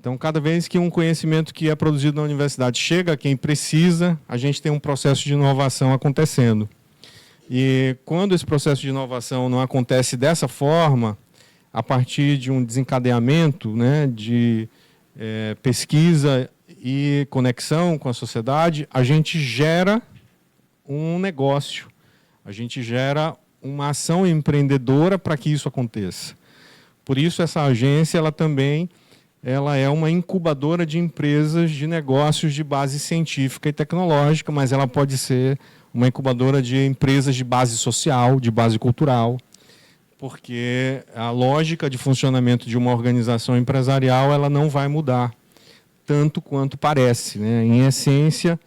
Então, cada vez que um conhecimento que é produzido na universidade chega a quem precisa, a gente tem um processo de inovação acontecendo. E quando esse processo de inovação não acontece dessa forma, a partir de um desencadeamento, né, de pesquisa e conexão com a sociedade, a gente gera um negócio, a gente gera uma ação empreendedora para que isso aconteça. Por isso, essa agência ela é uma incubadora de empresas de negócios de base científica e tecnológica, mas ela pode ser uma incubadora de empresas de base social, de base cultural, porque a lógica de funcionamento de uma organização empresarial ela não vai mudar tanto quanto parece, né? Em essência,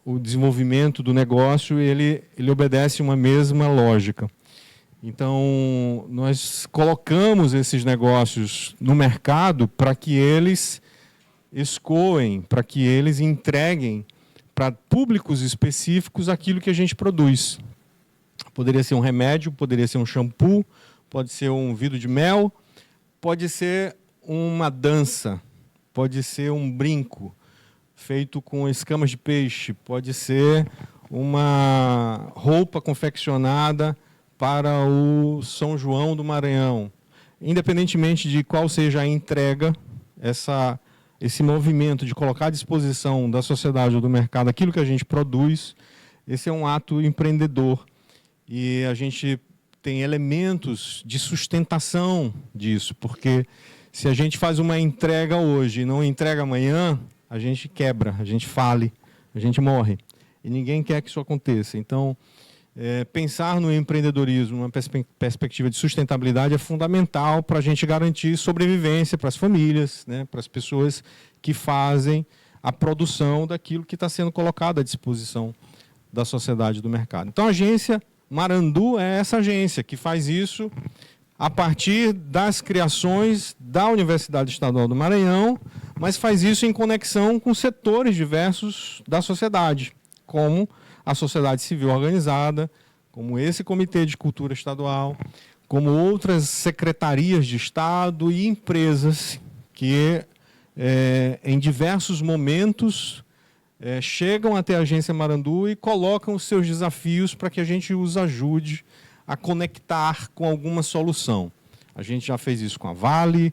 o desenvolvimento do negócio ele obedece uma mesma lógica. Então, nós colocamos esses negócios no mercado para que eles escoem, para que eles entreguem para públicos específicos aquilo que a gente produz. Poderia ser um remédio, poderia ser um shampoo, pode ser um vidro de mel, pode ser uma dança, pode ser um brinco feito com escamas de peixe, pode ser uma roupa confeccionada para o São João do Maranhão. Independentemente de qual seja a entrega, esse movimento de colocar à disposição da sociedade ou do mercado aquilo que a gente produz, esse é um ato empreendedor. E a gente tem elementos de sustentação disso, porque se a gente faz uma entrega hoje e não entrega amanhã, a gente quebra, a gente fale, a gente morre. E ninguém quer que isso aconteça. Então, pensar no empreendedorismo, uma perspectiva de sustentabilidade é fundamental para a gente garantir sobrevivência para as famílias, né, para as pessoas que fazem a produção daquilo que está sendo colocado à disposição da sociedade e do mercado. Então, a agência Marandu é essa agência que faz isso a partir das criações da Universidade Estadual do Maranhão, mas faz isso em conexão com setores diversos da sociedade, como a sociedade civil organizada, como esse Comitê de Cultura Estadual, como outras secretarias de Estado e empresas que, em diversos momentos, chegam até a Agência Marandu e colocam os seus desafios para que a gente os ajude a conectar com alguma solução. A gente já fez isso com a Vale,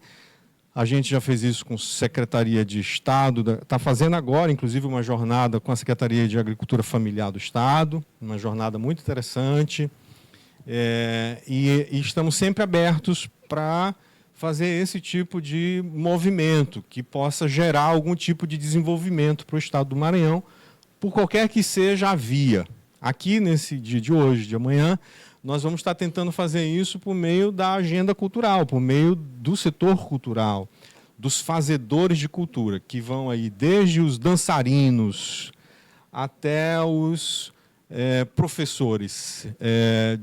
a gente já fez isso com a Secretaria de Estado, está fazendo agora, inclusive, uma jornada com a Secretaria de Agricultura Familiar do Estado, uma jornada muito interessante, e estamos sempre abertos para fazer esse tipo de movimento que possa gerar algum tipo de desenvolvimento para o Estado do Maranhão, por qualquer que seja a via. Aqui, nesse dia de hoje, de amanhã, nós vamos estar tentando fazer isso por meio da agenda cultural, por meio do setor cultural, dos fazedores de cultura, que vão aí desde os dançarinos até os professores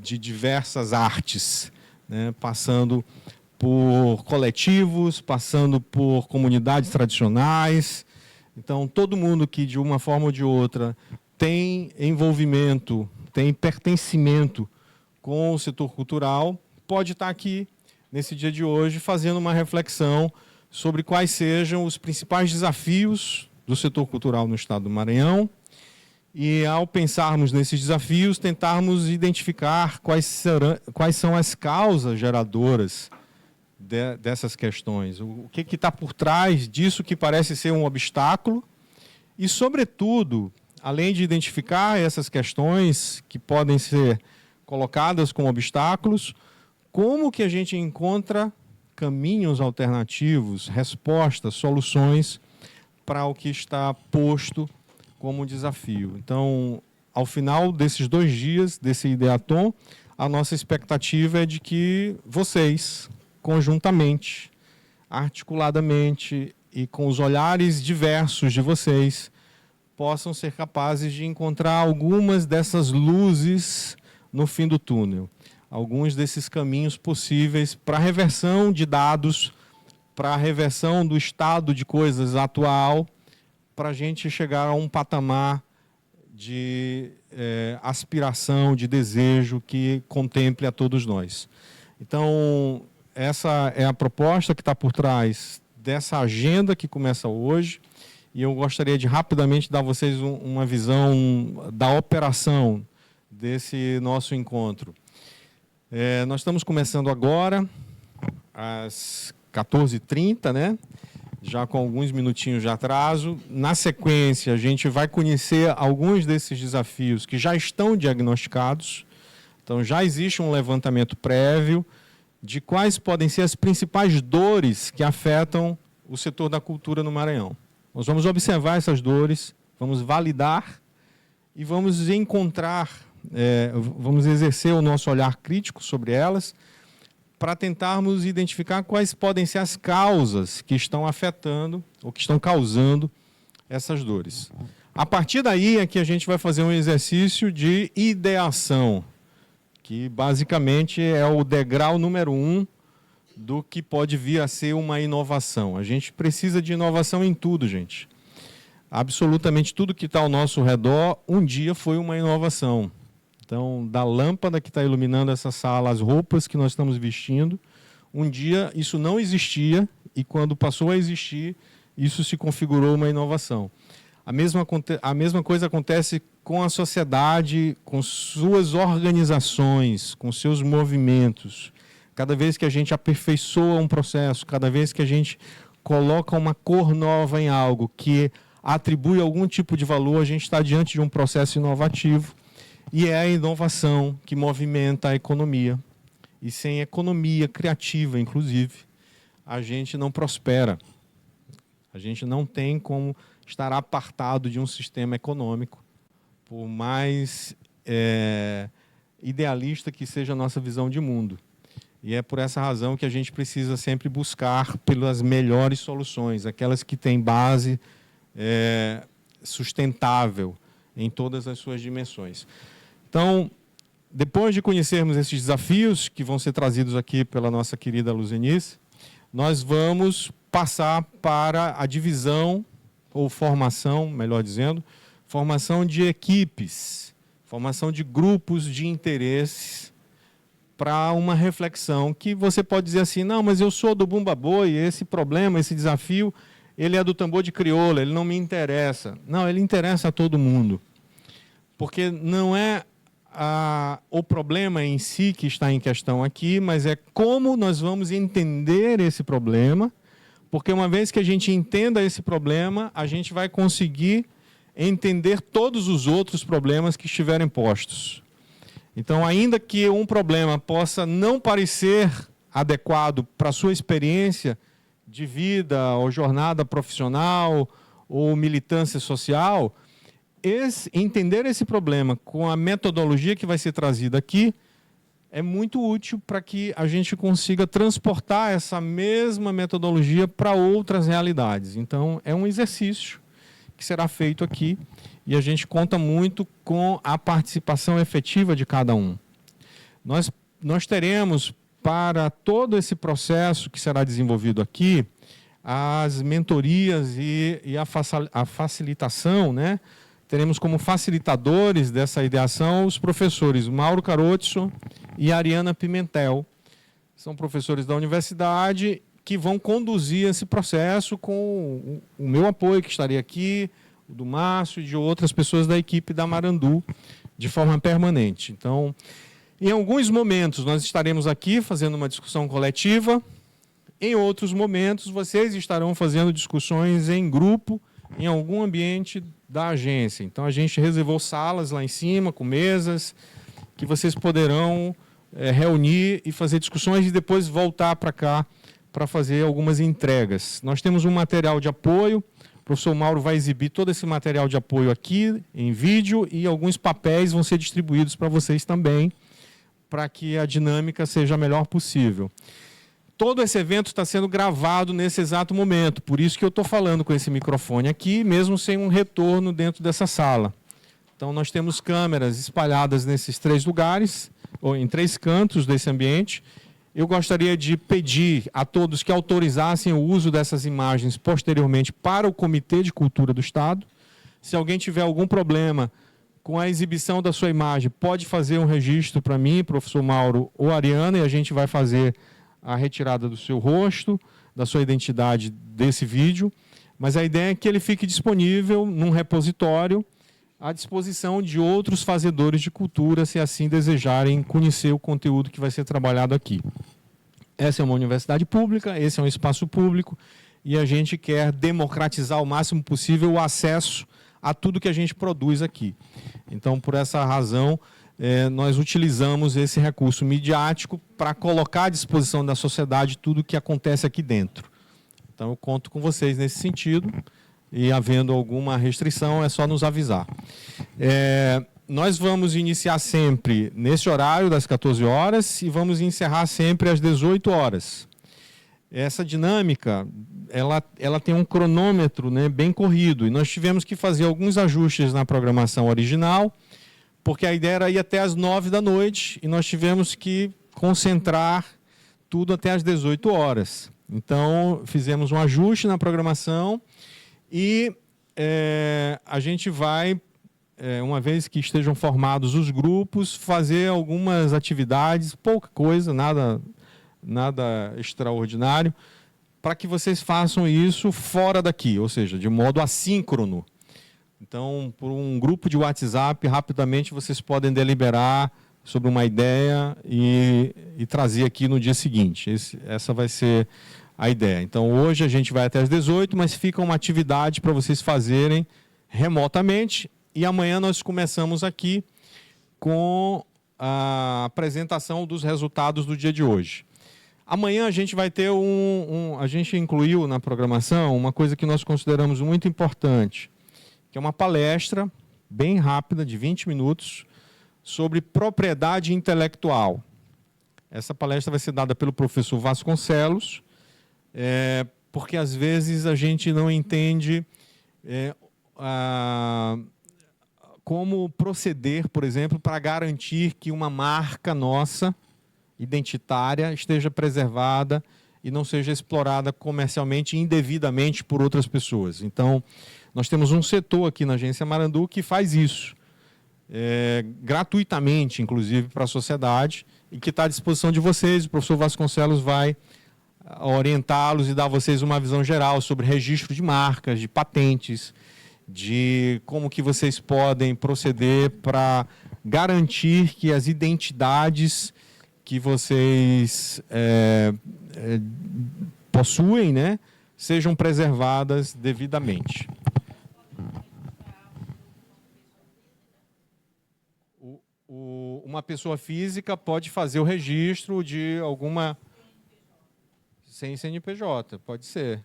de diversas artes, né, passando por coletivos, passando por comunidades tradicionais. Então, todo mundo que, de uma forma ou de outra, tem envolvimento, tem pertencimento com o setor cultural, pode estar aqui, nesse dia de hoje, fazendo uma reflexão sobre quais sejam os principais desafios do setor cultural no Estado do Maranhão e, ao pensarmos nesses desafios, tentarmos identificar quais são as causas geradoras dessas questões. O que está por trás disso que parece ser um obstáculo e, sobretudo, além de identificar essas questões que podem ser colocadas como obstáculos, como que a gente encontra caminhos alternativos, respostas, soluções para o que está posto como desafio. Então, ao final desses 2 dias, desse Ideaton, a nossa expectativa é de que vocês, conjuntamente, articuladamente e com os olhares diversos de vocês, possam ser capazes de encontrar algumas dessas luzes no fim do túnel, alguns desses caminhos possíveis para a reversão de dados, para a reversão do estado de coisas atual, para a gente chegar a um patamar de aspiração, de desejo que contemple a todos nós. Então, essa é a proposta que está por trás dessa agenda que começa hoje, e eu gostaria de rapidamente dar a vocês uma visão da operação desse nosso encontro. Nós estamos começando agora, às 14h30, né? Já com alguns minutinhos de atraso. Na sequência, a gente vai conhecer alguns desses desafios que já estão diagnosticados. Então, já existe um levantamento prévio de quais podem ser as principais dores que afetam o setor da cultura no Maranhão. Nós vamos observar essas dores, vamos validar e vamos encontrar, vamos exercer o nosso olhar crítico sobre elas, para tentarmos identificar quais podem ser as causas que estão afetando ou que estão causando essas dores. A partir daí é que a gente vai fazer um exercício de ideação, que basicamente é o degrau número 1 do que pode vir a ser uma inovação. A gente precisa de inovação em tudo, gente. Absolutamente tudo que está ao nosso redor, um dia foi uma inovação. Então, da lâmpada que está iluminando essa sala, as roupas que nós estamos vestindo, um dia isso não existia e quando passou a existir, isso se configurou uma inovação. A mesma coisa acontece com a sociedade, com suas organizações, com seus movimentos. Cada vez que a gente aperfeiçoa um processo, cada vez que a gente coloca uma cor nova em algo que atribui algum tipo de valor, a gente está diante de um processo inovativo. E é a inovação que movimenta a economia. E sem economia criativa, inclusive, a gente não prospera. A gente não tem como estar apartado de um sistema econômico, por mais idealista que seja a nossa visão de mundo. E é por essa razão que a gente precisa sempre buscar pelas melhores soluções, aquelas que têm base sustentável em todas as suas dimensões. Então, depois de conhecermos esses desafios que vão ser trazidos aqui pela nossa querida Luzenice, nós vamos passar para a divisão, ou formação, melhor dizendo, formação de equipes, formação de grupos de interesses para uma reflexão que você pode dizer assim, não, mas eu sou do Bumba Boi, esse problema, esse desafio, ele é do tambor de crioula, ele não me interessa. Não, ele interessa a todo mundo. Porque não é o problema em si que está em questão aqui, mas é como nós vamos entender esse problema, porque uma vez que a gente entenda esse problema, a gente vai conseguir entender todos os outros problemas que estiverem postos. Então, ainda que um problema possa não parecer adequado para a sua experiência de vida, ou jornada profissional, ou militância social, entender esse problema com a metodologia que vai ser trazida aqui é muito útil para que a gente consiga transportar essa mesma metodologia para outras realidades. Então, é um exercício que será feito aqui e a gente conta muito com a participação efetiva de cada um. Nós teremos, para todo esse processo que será desenvolvido aqui, as mentorias e a facilitação, né? Teremos como facilitadores dessa ideação os professores Mauro Carotso e Ariana Pimentel. São professores da universidade que vão conduzir esse processo com o meu apoio, que estaria aqui, o do Márcio e de outras pessoas da equipe da Marandu, de forma permanente. Então, em alguns momentos, nós estaremos aqui fazendo uma discussão coletiva. Em outros momentos, vocês estarão fazendo discussões em grupo, em algum ambiente da agência. Então, a gente reservou salas lá em cima, com mesas, que vocês poderão reunir e fazer discussões e depois voltar para cá para fazer algumas entregas. Nós temos um material de apoio, o professor Mauro vai exibir todo esse material de apoio aqui, em vídeo, e alguns papéis vão ser distribuídos para vocês também, para que a dinâmica seja a melhor possível. Todo esse evento está sendo gravado nesse exato momento, por isso que eu estou falando com esse microfone aqui, mesmo sem um retorno dentro dessa sala. Então, nós temos câmeras espalhadas nesses 3 lugares, ou em 3 cantos desse ambiente. Eu gostaria de pedir a todos que autorizassem o uso dessas imagens posteriormente para o Comitê de Cultura do Estado. Se alguém tiver algum problema com a exibição da sua imagem, pode fazer um registro para mim, professor Mauro ou Ariana, e a gente vai fazer a retirada do seu rosto, da sua identidade desse vídeo, mas a ideia é que ele fique disponível num repositório à disposição de outros fazedores de cultura, se assim desejarem conhecer o conteúdo que vai ser trabalhado aqui. Essa é uma universidade pública, esse é um espaço público, e a gente quer democratizar o máximo possível o acesso a tudo que a gente produz aqui. Então, por essa razão, nós utilizamos esse recurso midiático para colocar à disposição da sociedade tudo o que acontece aqui dentro. Então, eu conto com vocês nesse sentido, e havendo alguma restrição, é só nos avisar. Nós vamos iniciar sempre nesse horário, das 14 horas, e vamos encerrar sempre às 18 horas. Essa dinâmica, ela tem um cronômetro, né, bem corrido, e nós tivemos que fazer alguns ajustes na programação original, porque a ideia era ir até às 9 da noite, e nós tivemos que concentrar tudo até às 18 horas. Então, fizemos um ajuste na programação e a gente vai, uma vez que estejam formados os grupos, fazer algumas atividades, pouca coisa, nada extraordinário, para que vocês façam isso fora daqui, ou seja, de modo assíncrono. Então, por um grupo de WhatsApp, rapidamente vocês podem deliberar sobre uma ideia e trazer aqui no dia seguinte. Essa vai ser a ideia. Então, hoje a gente vai até às 18, mas fica uma atividade para vocês fazerem remotamente, e amanhã nós começamos aqui com a apresentação dos resultados do dia de hoje. Amanhã a gente vai ter a gente incluiu na programação uma coisa que nós consideramos muito importante, que é uma palestra bem rápida, de 20 minutos, sobre propriedade intelectual. Essa palestra vai ser dada pelo professor Vasconcelos, porque às vezes a gente não entende como proceder, por exemplo, para garantir que uma marca nossa, identitária, esteja preservada e não seja explorada comercialmente indevidamente por outras pessoas. Então, nós temos um setor aqui na Agência Marandu que faz isso, gratuitamente, inclusive, para a sociedade, e que está à disposição de vocês. O professor Vasconcelos vai orientá-los e dar a vocês uma visão geral sobre registro de marcas, de patentes, de como que vocês podem proceder para garantir que as identidades que vocês possuem, né, sejam preservadas devidamente. Uma pessoa física pode fazer o registro de alguma... Sem CNPJ, pode ser.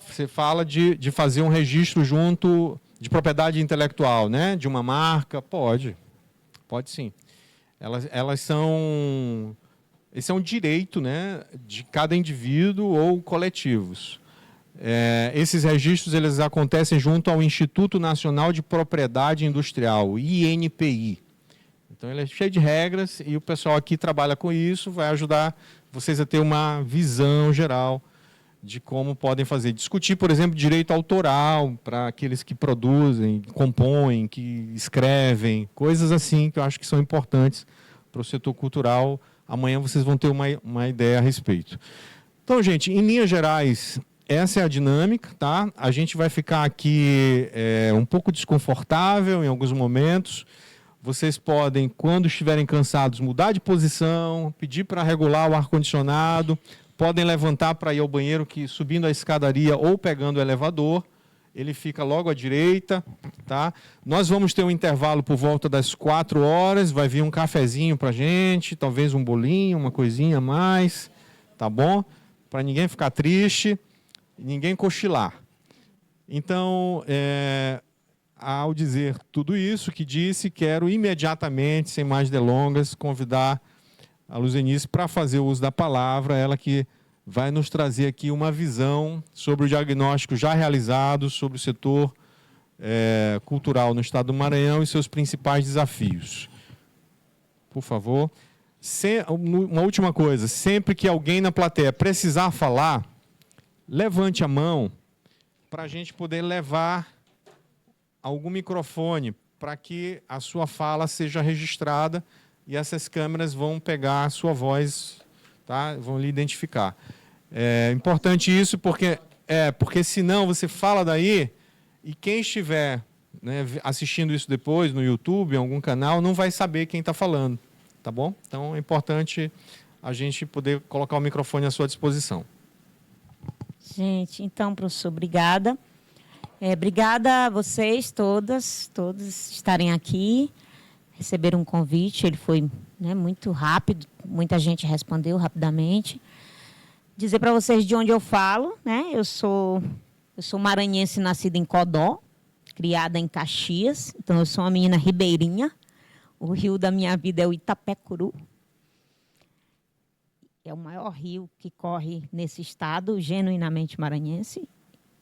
Você fala de fazer um registro junto de propriedade intelectual, né? De uma marca, pode sim. Elas são... Esse é um direito, né, de cada indivíduo ou coletivos. Esses registros eles acontecem junto ao Instituto Nacional de Propriedade Industrial, o INPI. Então, ele é cheio de regras e o pessoal aqui trabalha com isso, vai ajudar vocês a ter uma visão geral de como podem fazer. Discutir, por exemplo, direito autoral para aqueles que produzem, compõem, que escrevem, coisas assim que eu acho que são importantes para o setor cultural. Amanhã vocês vão ter uma ideia a respeito. Então, gente, em linhas gerais, essa é a dinâmica, tá? A gente vai ficar aqui um pouco desconfortável em alguns momentos. Vocês podem, quando estiverem cansados, mudar de posição, pedir para regular o ar-condicionado, podem levantar para ir ao banheiro, que subindo a escadaria ou pegando o elevador, ele fica logo à direita, tá? Nós vamos ter um intervalo por volta das 4 horas, vai vir um cafezinho para a gente, talvez um bolinho, uma coisinha a mais, tá bom? Para ninguém ficar triste, ninguém cochilar. Então, ao dizer tudo isso que disse, quero imediatamente, sem mais delongas, convidar a Luzenice para fazer uso da palavra, ela que vai nos trazer aqui uma visão sobre o diagnóstico já realizado sobre o setor cultural no estado do Maranhão e seus principais desafios. Por favor. Uma última coisa, sempre que alguém na plateia precisar falar, levante a mão para a gente poder levar algum microfone para que a sua fala seja registrada e essas câmeras vão pegar a sua voz, tá? Vão lhe identificar. É importante isso porque senão você fala daí e quem estiver, né, assistindo isso depois no YouTube, em algum canal, não vai saber quem está falando, tá bom? Então é importante a gente poder colocar o microfone à sua disposição. Gente, então, professor, obrigada. Obrigada a vocês todos estarem aqui, receberam um convite, ele foi, né, muito rápido, muita gente respondeu rapidamente. Dizer para vocês de onde eu falo, né? Eu sou maranhense, nascida em Codó, criada em Caxias, então eu sou uma menina ribeirinha. O rio da minha vida é o Itapecuru. É o maior rio que corre nesse estado, genuinamente maranhense.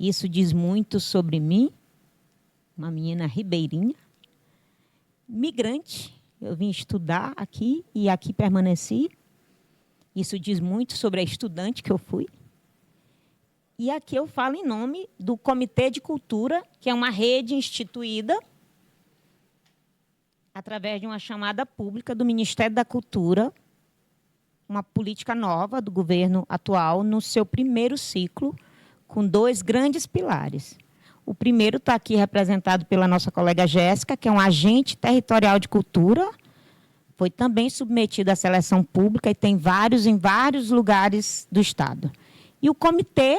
Isso diz muito sobre mim, uma menina ribeirinha, migrante. Eu vim estudar aqui e aqui permaneci. Isso diz muito sobre a estudante que eu fui. E aqui eu falo em nome do Comitê de Cultura, que é uma rede instituída através de uma chamada pública do Ministério da Cultura, uma política nova do governo atual, no seu primeiro ciclo, com 2 grandes pilares. O primeiro está aqui representado pela nossa colega Jéssica, que é um agente territorial de cultura, foi também submetido à seleção pública e tem em vários lugares do estado. E o comitê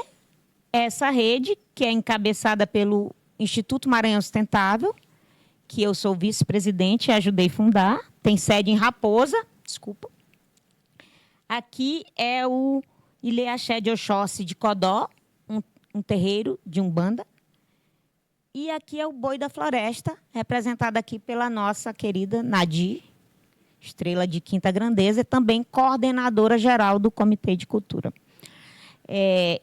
é essa rede, que é encabeçada pelo Instituto Maranhão Sustentável, que eu sou vice-presidente e ajudei a fundar, tem sede em Raposa, Aqui é o Ilê Axé de Oxóssi de Codó, um terreiro de Umbanda. E aqui é o Boi da Floresta, representado aqui pela nossa querida Nadir, estrela de quinta grandeza, e também coordenadora geral do Comitê de Cultura.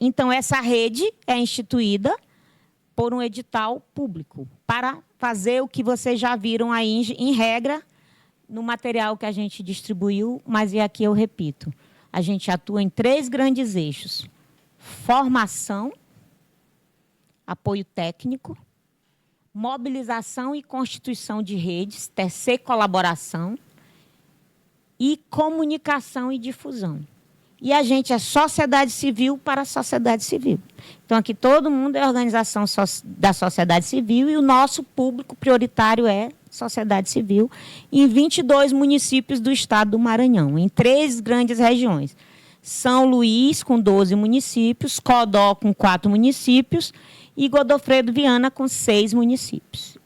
Então, essa rede é instituída por um edital público para fazer o que vocês já viram aí, em regra, no material que a gente distribuiu, mas e aqui eu repito, a gente atua em 3 grandes eixos: formação, apoio técnico, mobilização e constituição de redes, TC colaboração, e comunicação e difusão. E a gente é sociedade civil para a sociedade civil. Então, aqui todo mundo é organização da sociedade civil e o nosso público prioritário é sociedade civil em 22 municípios do estado do Maranhão, em 3 grandes regiões. São Luís, com 12 municípios, Codó, com 4 municípios, e Godofredo Viana, com 6 municípios.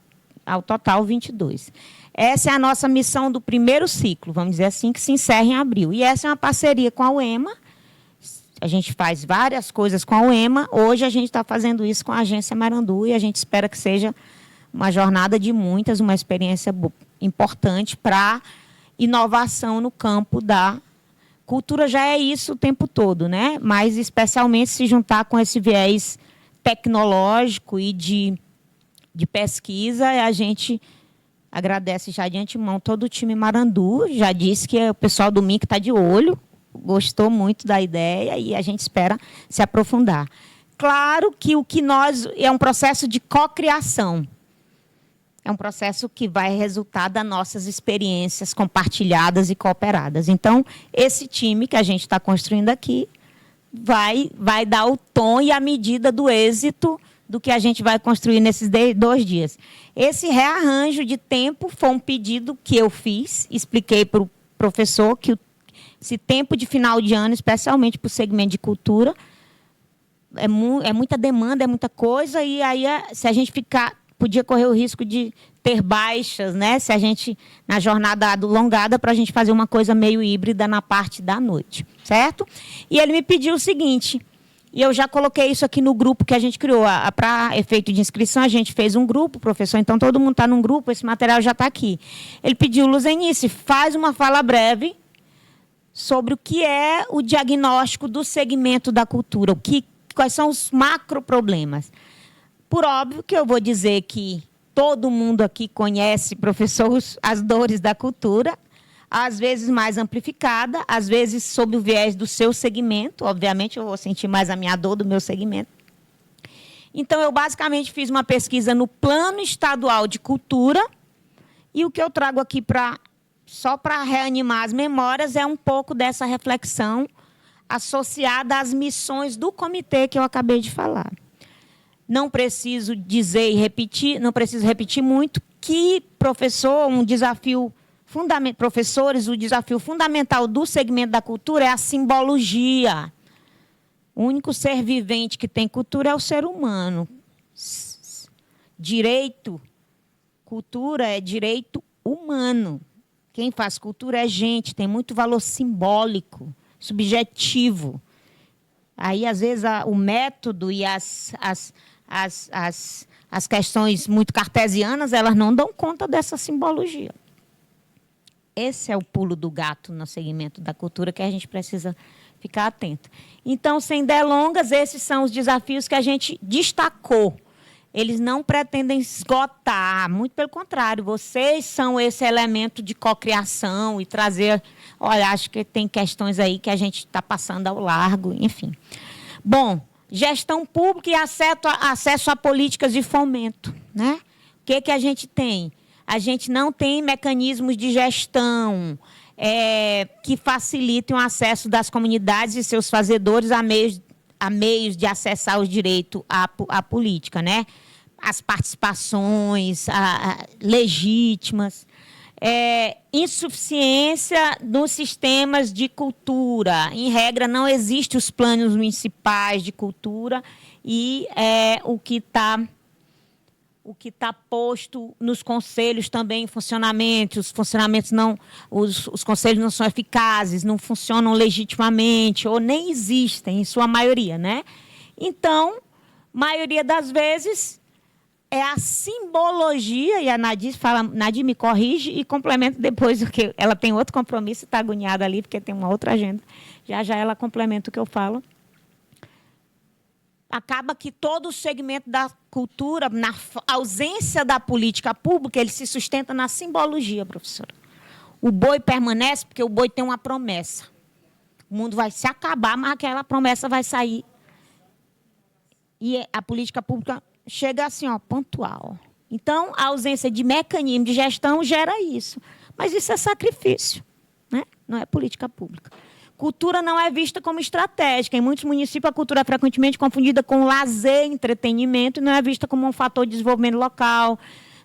Ao total, 22. Essa é a nossa missão do primeiro ciclo, vamos dizer assim, que se encerra em abril. E essa é uma parceria com a UEMA. A gente faz várias coisas com a UEMA. Hoje a gente está fazendo isso com a Agência Marandu e a gente espera que seja uma jornada de muitas, uma experiência importante para inovação no campo da cultura. Já é isso o tempo todo, né? Mas especialmente se juntar com esse viés tecnológico e de pesquisa, a gente agradece já de antemão todo o time Marandu, já disse que o pessoal do MIC está de olho, gostou muito da ideia e a gente espera se aprofundar. Claro que o que nós... é um processo de cocriação, é um processo que vai resultar das nossas experiências compartilhadas e cooperadas. Então, esse time que a gente está construindo aqui vai dar o tom e a medida do êxito do que a gente vai construir nesses 2 dias. Esse rearranjo de tempo foi um pedido que eu fiz, expliquei para o professor que esse tempo de final de ano, especialmente para o segmento de cultura, é muita demanda, é muita coisa, e aí se a gente podia correr o risco de ter baixas, né? Se a gente, na jornada alongada, para a gente fazer uma coisa meio híbrida na parte da noite, certo? E ele me pediu o seguinte... E eu já coloquei isso aqui no grupo que a gente criou. Para efeito de inscrição, a gente fez um grupo, professor, então todo mundo está num grupo, esse material já está aqui. Ele pediu, Luzenice, faz uma fala breve sobre o que é o diagnóstico do segmento da cultura, quais são os macroproblemas. Por óbvio que eu vou dizer que todo mundo aqui conhece, professor, as dores da cultura, às vezes mais amplificada, às vezes sob o viés do seu segmento. Obviamente, eu vou sentir mais a minha dor do meu segmento. Então, eu basicamente fiz uma pesquisa no Plano Estadual de Cultura e o que eu trago aqui só para reanimar as memórias é um pouco dessa reflexão associada às missões do comitê que eu acabei de falar. Não preciso dizer e repetir, não preciso repetir muito, que professores, o desafio fundamental do segmento da cultura é a simbologia. O único ser vivente que tem cultura é o ser humano. Direito, cultura é direito humano. Quem faz cultura é gente, tem muito valor simbólico, subjetivo. Aí, às vezes, o método e as questões muito cartesianas, elas não dão conta dessa simbologia. Esse é o pulo do gato no segmento da cultura que a gente precisa ficar atento. Então, sem delongas, esses são os desafios que a gente destacou. Eles não pretendem esgotar, muito pelo contrário, vocês são esse elemento de cocriação e trazer... Olha, acho que tem questões aí que a gente está passando ao largo, enfim. Bom, gestão pública e acesso a políticas de fomento, né? O que a gente tem? A gente não tem mecanismos de gestão que facilitem o acesso das comunidades e seus fazedores a meios de acessar o direito à política, né? As participações legítimas. Insuficiência nos sistemas de cultura. Em regra, não existem os planos municipais de cultura e o que está posto nos conselhos também em funcionamento. Os conselhos não são eficazes, não funcionam legitimamente ou nem existem, em sua maioria, né? Então, maioria das vezes, é a simbologia, e a Nadir me corrige e complementa depois, porque ela tem outro compromisso e está agoniada ali, porque tem uma outra agenda. Já ela complementa o que eu falo. Acaba que todo o segmento da cultura, na ausência da política pública, ele se sustenta na simbologia, professora. O boi permanece porque o boi tem uma promessa. O mundo vai se acabar, mas aquela promessa vai sair. E a política pública chega assim, pontual. Então, a ausência de mecanismo de gestão gera isso. Mas isso é sacrifício, né? Não é política pública. Cultura não é vista como estratégica. Em muitos municípios, a cultura é frequentemente confundida com lazer, entretenimento, e não é vista como um fator de desenvolvimento local,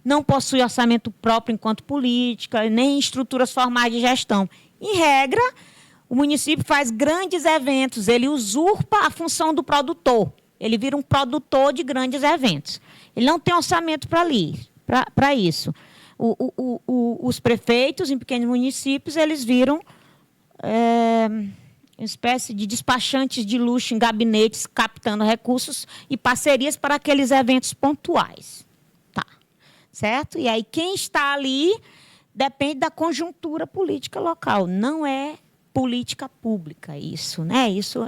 não possui orçamento próprio enquanto política, nem estruturas formais de gestão. Em regra, o município faz grandes eventos, ele usurpa a função do produtor. Ele vira um produtor de grandes eventos. Ele não tem orçamento para isso. Os prefeitos em pequenos municípios, eles viram uma espécie de despachantes de luxo em gabinetes, captando recursos e parcerias para aqueles eventos pontuais. Tá. Certo? E aí, quem está ali depende da conjuntura política local. Não é política pública isso, né? Isso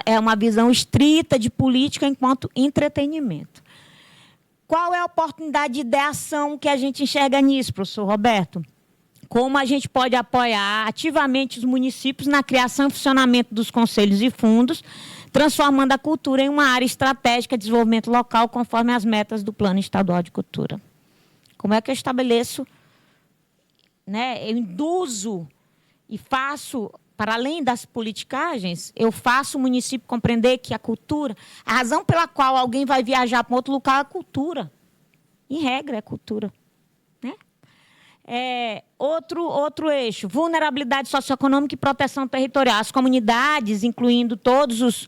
é uma visão estrita de política enquanto entretenimento. Qual é a oportunidade de ação que a gente enxerga nisso, professor Roberto? Como a gente pode apoiar ativamente os municípios na criação e funcionamento dos conselhos e fundos, transformando a cultura em uma área estratégica de desenvolvimento local, conforme as metas do Plano Estadual de Cultura. Como é que eu estabeleço, né? Eu induzo e faço, para além das politicagens, eu faço o município compreender que a cultura, a razão pela qual alguém vai viajar para outro lugar é a cultura. Em regra, é cultura. Né? Outro eixo, vulnerabilidade socioeconômica e proteção territorial. As comunidades, incluindo todos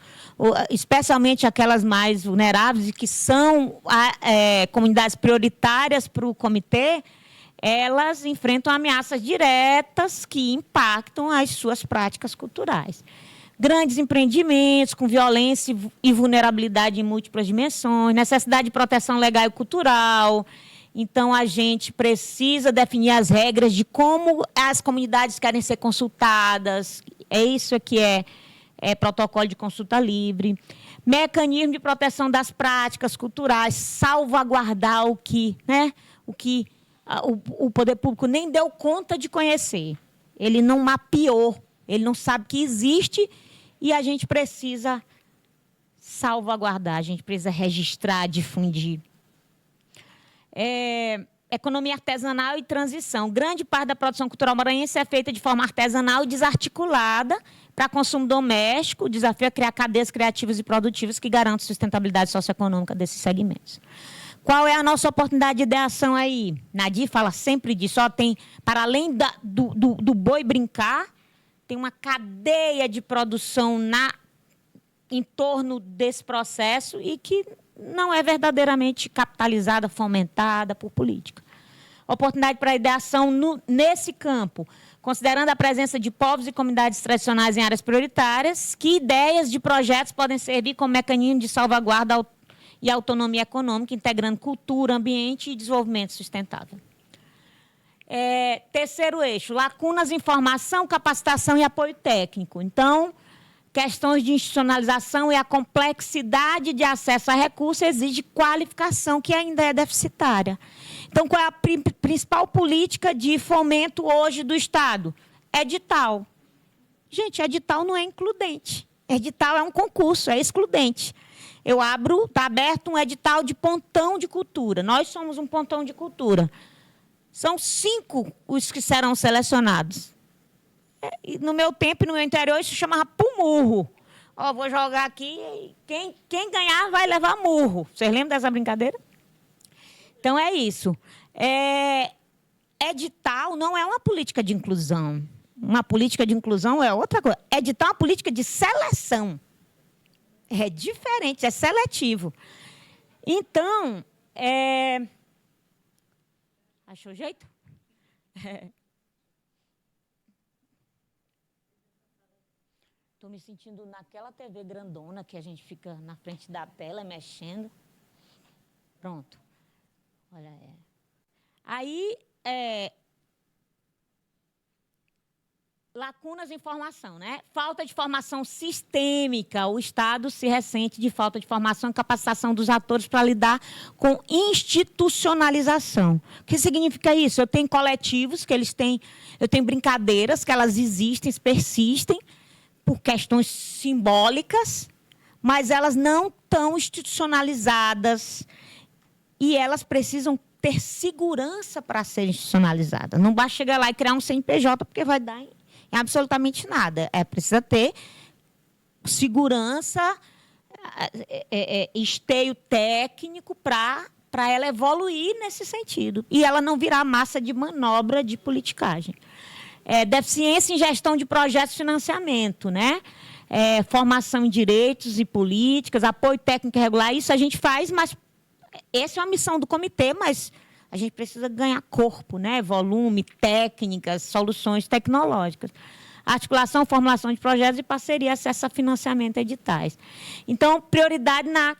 especialmente aquelas mais vulneráveis, e que são comunidades prioritárias para o comitê, elas enfrentam ameaças diretas que impactam as suas práticas culturais. Grandes empreendimentos com violência e vulnerabilidade em múltiplas dimensões, necessidade de proteção legal e cultural. Então, a gente precisa definir as regras de como as comunidades querem ser consultadas. É isso que é protocolo de consulta livre. Mecanismo de proteção das práticas culturais, salvaguardar o que o poder público nem deu conta de conhecer. Ele não mapeou, ele não sabe que existe e a gente precisa salvaguardar, a gente precisa registrar, difundir. economia artesanal e transição. Grande parte da produção cultural maranhense é feita de forma artesanal e desarticulada para consumo doméstico. O desafio é criar cadeias criativas e produtivas que garantam sustentabilidade socioeconômica desses segmentos. Qual é a nossa oportunidade de ideação aí? Nadir fala sempre disso. Tem, para além do boi brincar, tem uma cadeia de produção em torno desse processo e que não é verdadeiramente capitalizada, fomentada por política. Oportunidade para ideação nesse campo, considerando a presença de povos e comunidades tradicionais em áreas prioritárias, que ideias de projetos podem servir como mecanismo de salvaguarda e autonomia econômica, integrando cultura, ambiente e desenvolvimento sustentável. Terceiro eixo, lacunas em formação, capacitação e apoio técnico. Então, questões de institucionalização e a complexidade de acesso a recursos exige qualificação, que ainda é deficitária. Então, qual é a principal política de fomento hoje do Estado? Edital. Gente, edital não é includente. Edital é um concurso, é excludente. Está aberto um edital de pontão de cultura. Nós somos um pontão de cultura. São 5 os que serão selecionados. No meu tempo, no meu interior, isso chamava pumurro. Vou jogar aqui, quem ganhar vai levar murro. Vocês lembram dessa brincadeira? Então, é isso. Edital não é uma política de inclusão. Uma política de inclusão é outra coisa. Edital é uma política de seleção. É diferente, é seletivo. Então, achou o jeito? Estou me sentindo naquela TV grandona que a gente fica na frente da tela mexendo. Pronto. Olha, Aí, lacunas em formação, né? Falta de formação sistêmica. O Estado se ressente de falta de formação e capacitação dos atores para lidar com institucionalização. O que significa isso? Eu tenho coletivos que eu tenho brincadeiras que elas existem, persistem, por questões simbólicas, mas elas não estão institucionalizadas e elas precisam ter segurança para serem institucionalizadas. Não basta chegar lá e criar um CNPJ, porque vai dar em absolutamente nada. Precisa ter segurança, esteio técnico para ela evoluir nesse sentido. E ela não virar massa de manobra de politicagem. Deficiência em gestão de projetos de financiamento, né? Formação em direitos e políticas, apoio técnico e regular, isso a gente faz, mas essa é uma missão do comitê, mas a gente precisa ganhar corpo, né? Volume, técnicas, soluções tecnológicas. Articulação, formulação de projetos e parceria, acesso a financiamento e editais. Então, prioridade na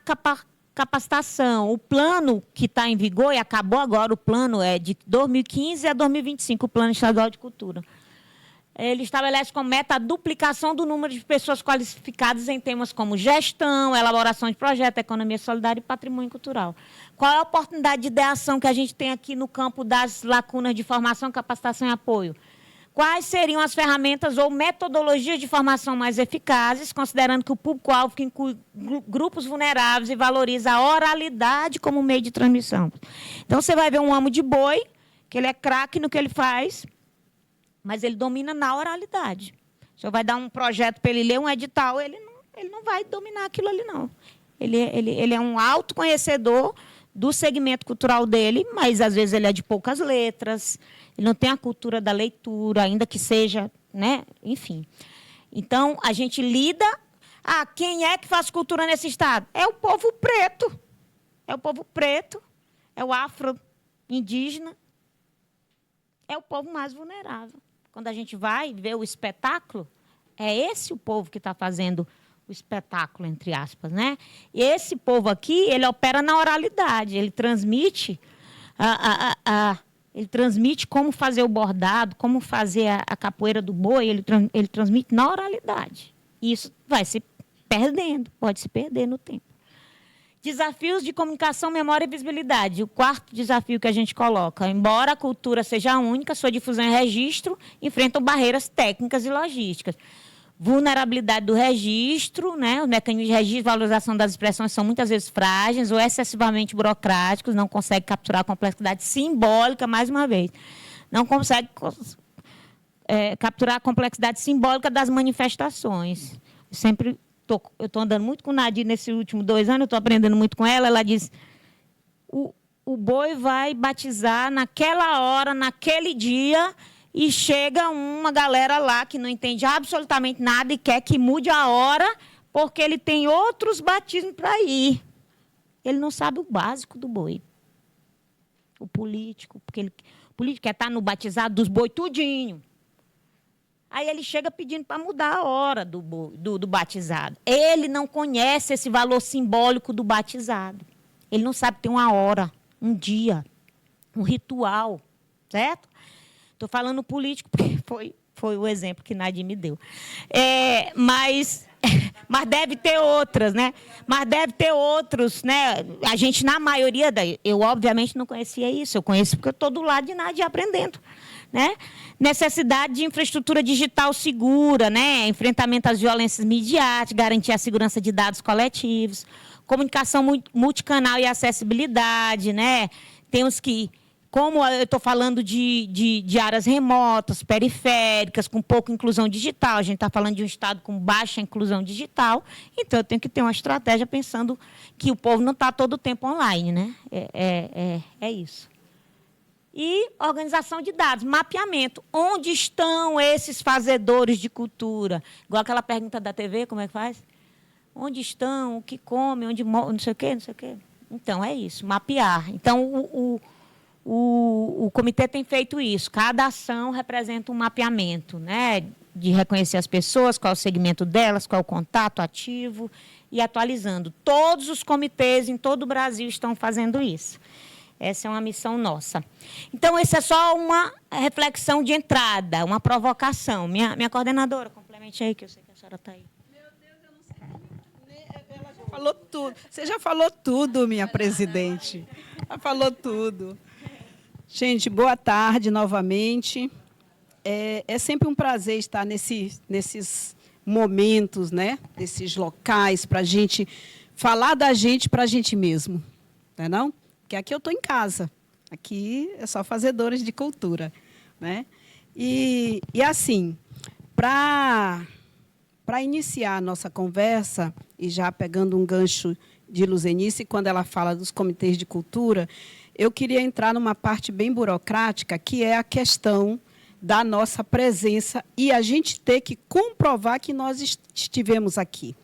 capacitação. O plano que está em vigor, e acabou agora, o plano é de 2015 a 2025, o Plano Estadual de Cultura. Ele estabelece como meta a duplicação do número de pessoas qualificadas em temas como gestão, elaboração de projetos, economia solidária e patrimônio cultural. Qual é a oportunidade de ideação que a gente tem aqui no campo das lacunas de formação, capacitação e apoio? Quais seriam as ferramentas ou metodologias de formação mais eficazes, considerando que o público-alvo que inclui grupos vulneráveis e valoriza a oralidade como meio de transmissão? Então, você vai ver um amo de boi, que ele é craque no que ele faz, mas ele domina na oralidade. Se eu vai dar um projeto para ele ler um edital, ele não vai dominar aquilo ali, não. Ele é um autoconhecedor do segmento cultural dele, mas, às vezes, ele é de poucas letras, ele não tem a cultura da leitura, ainda que seja, né? Enfim. Então, a gente lida... quem é que faz cultura nesse Estado? É o povo preto. É o povo preto, é o afro-indígena, é o povo mais vulnerável. Quando a gente vai ver o espetáculo, é esse o povo que está fazendo o espetáculo, entre aspas, né? E esse povo aqui, ele opera na oralidade, ele transmite ele transmite como fazer o bordado, como fazer a capoeira do boi, ele transmite na oralidade. E isso vai se perdendo, pode se perder no tempo. Desafios de comunicação, memória e visibilidade. O quarto desafio que a gente coloca, embora a cultura seja única, sua difusão e registro enfrentam barreiras técnicas e logísticas. vulnerabilidade do registro, né? Os mecanismos de registro e valorização das expressões são muitas vezes frágeis ou excessivamente burocráticos, não consegue capturar a complexidade simbólica, mais uma vez. Não consegue capturar a complexidade simbólica das manifestações. Eu estou andando muito com Nadir nesses últimos 2 anos, eu estou aprendendo muito com ela. Ela diz: o boi vai batizar naquela hora, naquele dia, e chega uma galera lá que não entende absolutamente nada e quer que mude a hora, porque ele tem outros batismos para ir. Ele não sabe o básico do boi. O político, porque o político quer estar no batizado dos boi tudinho. Aí ele chega pedindo para mudar a hora do batizado. Ele não conhece esse valor simbólico do batizado. Ele não sabe ter uma hora, um dia, um ritual, certo? Estou falando político porque foi o exemplo que Nadir me deu. Mas deve ter outras, né? Mas deve ter outros, né? A gente, na maioria, eu obviamente não conhecia isso. Eu conheço porque eu estou do lado de Nadir aprendendo, né? Necessidade de infraestrutura digital segura, né? Enfrentamento às violências midiáticas, garantir a segurança de dados coletivos, comunicação multicanal e acessibilidade, né? Temos que, como eu estou falando de áreas remotas, periféricas, com pouca inclusão digital, a gente está falando de um estado com baixa inclusão digital, então eu tenho que ter uma estratégia pensando que o povo não está todo o tempo online, né? É isso. E organização de dados, mapeamento. Onde estão esses fazedores de cultura? Igual aquela pergunta da TV, como é que faz? Onde estão, o que comem, onde moram, não sei o quê, não sei o quê. Então, é isso, mapear. Então, o comitê tem feito isso. Cada ação representa um mapeamento, né? De reconhecer as pessoas, qual é o segmento delas, qual é o contato ativo, e atualizando. Todos os comitês em todo o Brasil estão fazendo isso. Essa é uma missão nossa. Então, essa é só uma reflexão de entrada, uma provocação. Minha coordenadora, complemente aí, que eu sei que a senhora está aí. Meu Deus, eu não sei. Ela já falou tudo. Você já falou tudo, minha presidente. Já falou tudo. Gente, boa tarde novamente. É sempre um prazer estar nesses momentos, né? Nesses locais, para a gente falar da gente para a gente mesmo. Não é não? Porque aqui eu estou em casa. Aqui é só fazedores de cultura, né? E assim, para iniciar a nossa conversa, e já pegando um gancho de Luzenice, quando ela fala dos comitês de cultura, eu queria entrar numa parte bem burocrática, que é a questão da nossa presença e a gente ter que comprovar que nós estivemos aqui.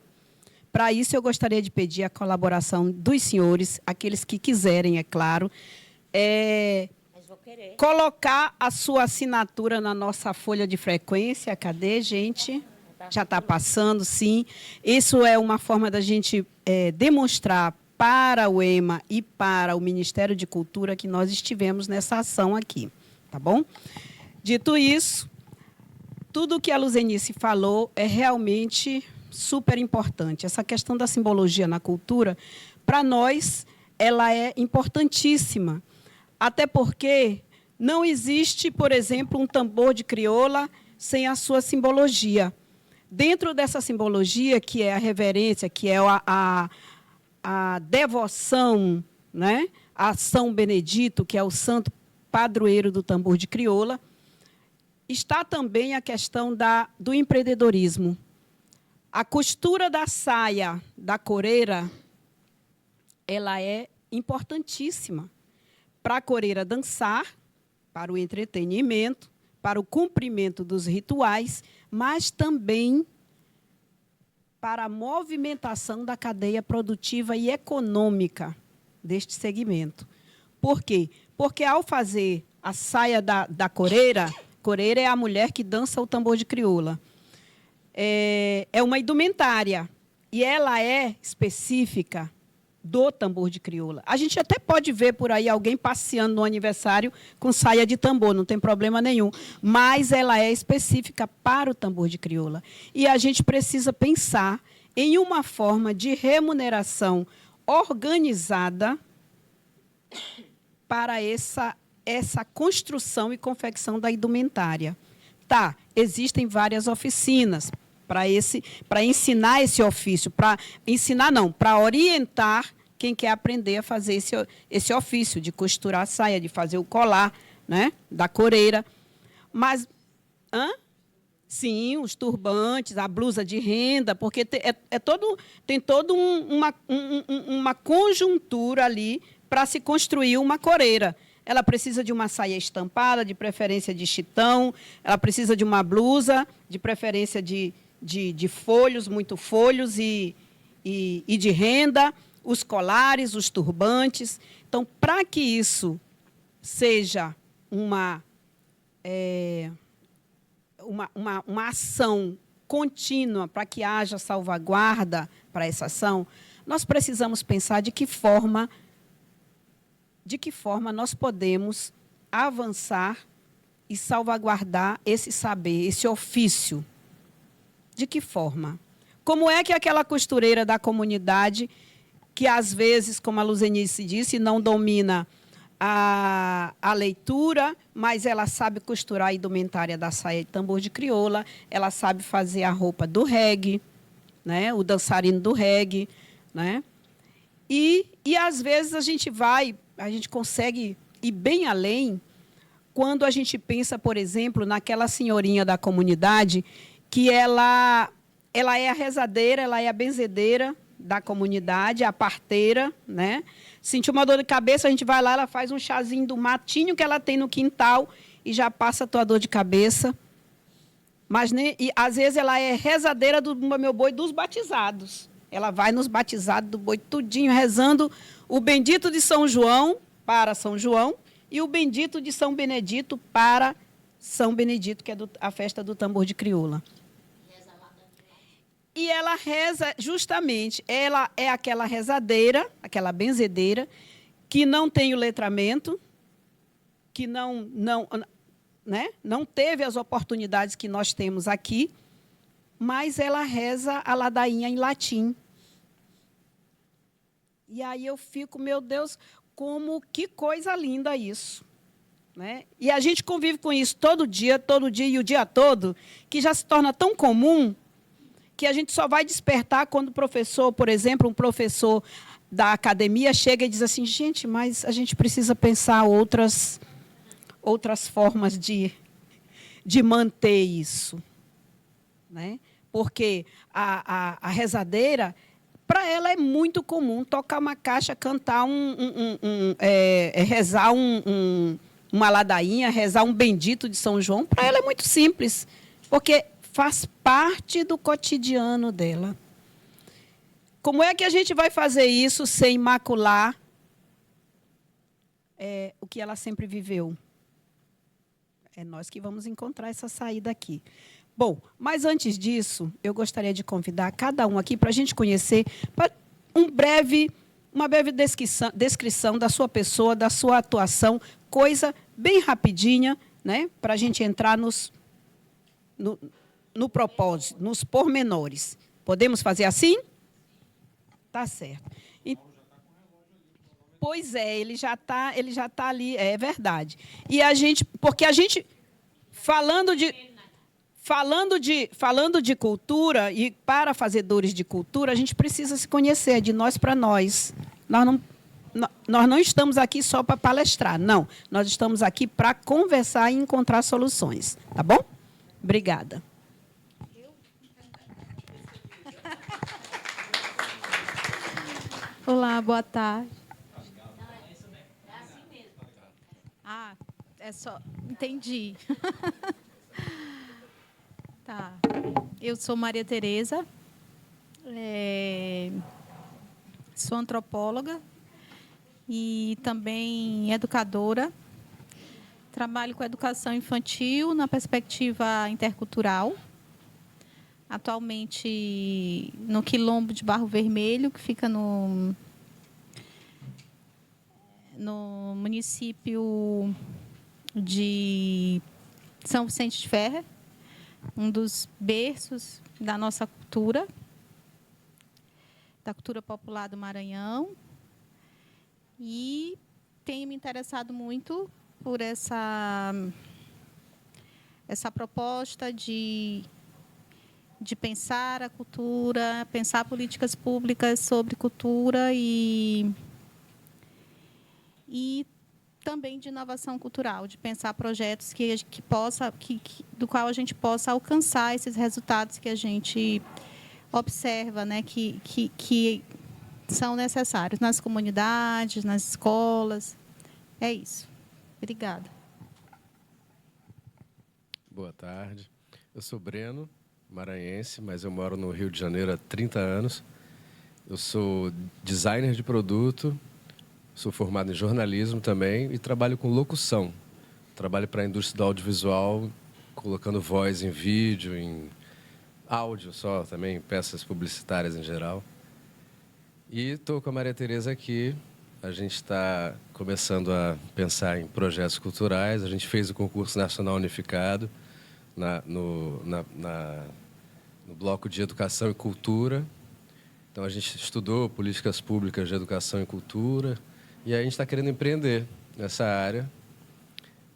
Para isso, eu gostaria de pedir a colaboração dos senhores, aqueles que quiserem, é claro, Mas vou querer. Colocar a sua assinatura na nossa folha de frequência. Cadê, gente? Já está passando, sim. Isso é uma forma da gente demonstrar para o EMA e para o Ministério de Cultura que nós estivemos nessa ação aqui, tá bom? Dito isso, tudo o que a Luzenice falou é realmente super importante. Essa questão da simbologia na cultura, para nós, ela é importantíssima. Até porque não existe, por exemplo, um tambor de crioula sem a sua simbologia. Dentro dessa simbologia, que é a reverência, que é a devoção, né? A São Benedito, que é o santo padroeiro do tambor de crioula, está também a questão do empreendedorismo. A costura da saia da coreira, ela é importantíssima para a coreira dançar, para o entretenimento, para o cumprimento dos rituais, mas também para a movimentação da cadeia produtiva e econômica deste segmento. Por quê? Porque, ao fazer a saia da coreira, coreira é a mulher que dança o tambor de crioula, é uma indumentária, e ela é específica do tambor de crioula. A gente até pode ver por aí alguém passeando no aniversário com saia de tambor, não tem problema nenhum, mas ela é específica para o tambor de crioula. E a gente precisa pensar em uma forma de remuneração organizada para essa construção e confecção da indumentária. Tá, existem várias oficinas para ensinar esse ofício, para ensinar não, para orientar quem quer aprender a fazer esse ofício de costurar a saia, de fazer o colar, né, da coreira. Mas, sim, os turbantes, a blusa de renda, porque tem toda uma conjuntura ali para se construir uma coreira. Ela precisa de uma saia estampada, de preferência de chitão, ela precisa de uma blusa, de preferência de folhos, muito folhos e de renda, os colares, os turbantes. Então, para que isso seja uma ação contínua, para que haja salvaguarda para essa ação, nós precisamos pensar de que forma nós podemos avançar e salvaguardar esse saber, esse ofício. De que forma? Como é que aquela costureira da comunidade, que às vezes, como a Luzenice disse, não domina a leitura, mas ela sabe costurar a indumentária da saia de tambor de crioula, ela sabe fazer a roupa do reggae, né? O dançarino do reggae, né? E às vezes a gente consegue ir bem além quando a gente pensa, por exemplo, naquela senhorinha da comunidade que ela é a rezadeira, ela é a benzedeira da comunidade, a parteira, né? Sentiu uma dor de cabeça, a gente vai lá, ela faz um chazinho do matinho que ela tem no quintal e já passa a tua dor de cabeça. Mas e às vezes ela é rezadeira do meu boi dos batizados. Ela vai nos batizados do boi tudinho, rezando o bendito de São João para São João e o bendito de São Benedito para São Benedito, que é a festa do tambor de crioula. E ela reza, justamente, ela é aquela rezadeira, aquela benzedeira, que não tem o letramento, que não teve as oportunidades que nós temos aqui, mas ela reza a ladainha em latim. E aí eu fico, meu Deus, que coisa linda isso. Né? E a gente convive com isso todo dia e o dia todo, que já se torna tão comum que a gente só vai despertar quando o professor, por exemplo, um professor da academia chega e diz assim, gente, mas a gente precisa pensar outras formas de manter isso. Né? Porque a rezadeira, para ela é muito comum tocar uma caixa, cantar rezar uma ladainha, rezar um bendito de São João, para ela é muito simples, porque faz parte do cotidiano dela. Como é que a gente vai fazer isso sem macular o que ela sempre viveu? É nós que vamos encontrar essa saída aqui. Bom, mas antes disso, eu gostaria de convidar cada um aqui para a gente conhecer uma breve descrição da sua pessoa, da sua atuação, coisa bem rapidinha, né, para a gente entrar no propósito, nos pormenores. Podemos fazer assim? Tá certo. Pois é, ele já tá ali, é verdade. E porque a gente falando de cultura e para fazedores de cultura, a gente precisa se conhecer, de nós para nós. Nós não estamos aqui só para palestrar, não. Nós estamos aqui para conversar e encontrar soluções, tá bom? Obrigada. Olá, boa tarde. Ah, é só... Entendi. Tá. Eu sou Maria Tereza, sou antropóloga e também educadora. Trabalho com educação infantil na perspectiva intercultural. Atualmente no Quilombo de Barro Vermelho, que fica no município de São Vicente de Ferrer, um dos berços da nossa cultura, da cultura popular do Maranhão. E tenho me interessado muito por essa proposta de de pensar a cultura, pensar políticas públicas sobre cultura e também de inovação cultural, de pensar projetos do qual a gente possa alcançar esses resultados que a gente observa, né, que são necessários nas comunidades, nas escolas. É isso. Obrigada. Boa tarde. Eu sou Breno, maranhense, mas eu moro no Rio de Janeiro há 30 anos. Eu sou designer de produto, sou formado em jornalismo também e trabalho com locução. Trabalho para a indústria do audiovisual, colocando voz em vídeo, em áudio só também, peças publicitárias em geral. E estou com a Maria Tereza aqui. A gente está começando a pensar em projetos culturais. A gente fez o concurso nacional unificado no bloco de educação e cultura. Então, a gente estudou políticas públicas de educação e cultura. E aí a gente está querendo empreender nessa área.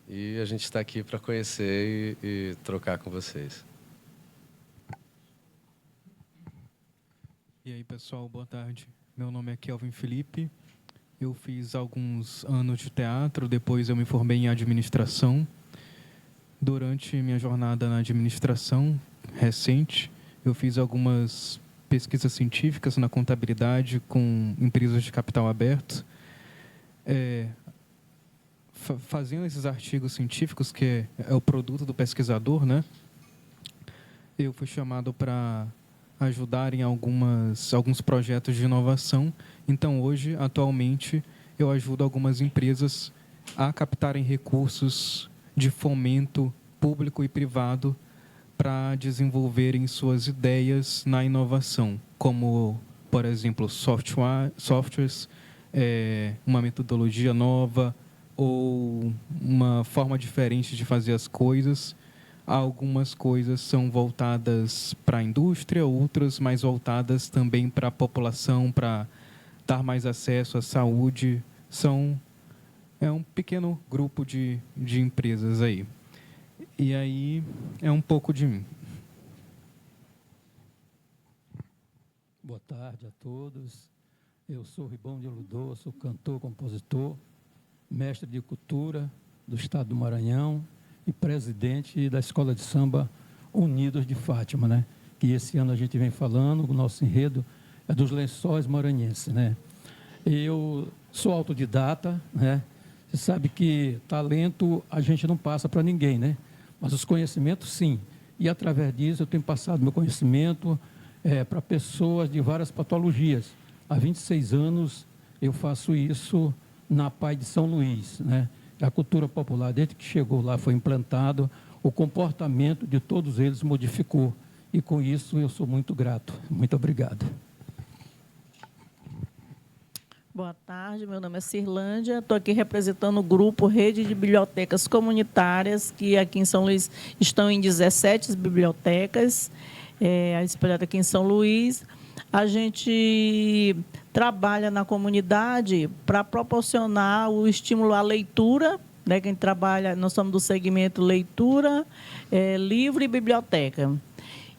E a gente está aqui para conhecer e trocar com vocês. E aí, pessoal, boa tarde. Meu nome é Kelvin Felipe. Eu fiz alguns anos de teatro, depois eu me formei em administração. Durante minha jornada na administração recente, eu fiz algumas pesquisas científicas na contabilidade com empresas de capital aberto. Fazendo esses artigos científicos, que é o produto do pesquisador, né? Eu fui chamado para ajudar em alguns projetos de inovação. Então, hoje, atualmente, eu ajudo algumas empresas a captarem recursos de fomento público e privado para desenvolverem suas ideias na inovação, como, por exemplo, softwares, uma metodologia nova ou uma forma diferente de fazer as coisas. Algumas coisas são voltadas para a indústria, outras mais voltadas também para a população, para dar mais acesso à saúde. É um pequeno grupo de empresas aí. E aí é um pouco de mim. Boa tarde a todos. Eu sou Ribão de Oludô, sou cantor, compositor, mestre de cultura do estado do Maranhão e presidente da Escola de Samba Unidos de Fátima, né? Que esse ano a gente vem falando, o nosso enredo é dos Lençóis Maranhenses, né? Eu sou autodidata, né? Você sabe que talento a gente não passa para ninguém, né? Mas os conhecimentos, sim. E, através disso, eu tenho passado meu conhecimento para pessoas de várias patologias. Há 26 anos eu faço isso na PAI de São Luís, né? A cultura popular, desde que chegou lá, foi implantado, o comportamento de todos eles modificou. E, com isso, eu sou muito grato. Muito obrigado. Boa tarde, meu nome é Cirlândia, estou aqui representando o grupo Rede de Bibliotecas Comunitárias, que aqui em São Luís estão em 17 bibliotecas, espalhadas aqui em São Luís. A gente trabalha na comunidade para proporcionar o estímulo à leitura, né? Quem trabalha, nós somos do segmento leitura, livro e biblioteca.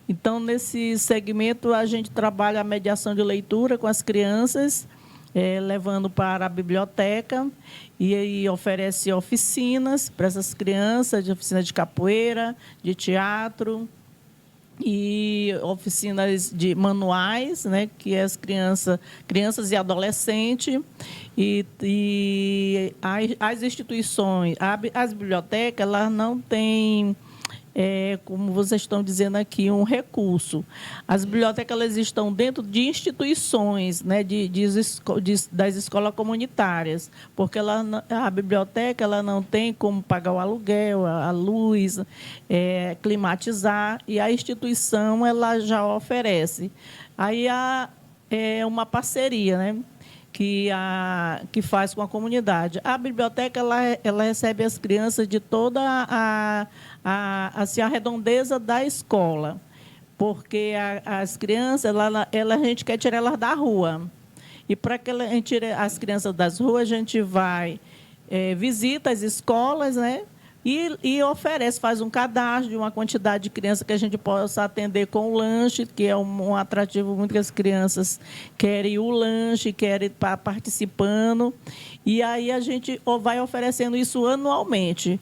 Então, nesse segmento, a gente trabalha a mediação de leitura com as crianças, levando para a biblioteca e oferece oficinas para essas crianças, de oficina de capoeira, de teatro e oficinas de manuais, né, que as crianças e adolescentes e as instituições, as bibliotecas, elas não têm, como vocês estão dizendo aqui, um recurso. As bibliotecas elas estão dentro de instituições, né, das escolas comunitárias, porque a biblioteca ela não tem como pagar o aluguel, a luz, climatizar, e a instituição ela já oferece. Aí é uma parceria, né, que faz com a comunidade. A biblioteca ela recebe as crianças de toda assim, a redondeza da escola, porque as crianças a gente quer tirar elas da rua. E para que a gente tire as crianças das ruas, a gente vai, visita as escolas, né, e oferece, faz um cadastro de uma quantidade de crianças que a gente possa atender com o lanche, que é um atrativo muito que as crianças querem o lanche, querem estar participando. E aí a gente vai oferecendo isso anualmente.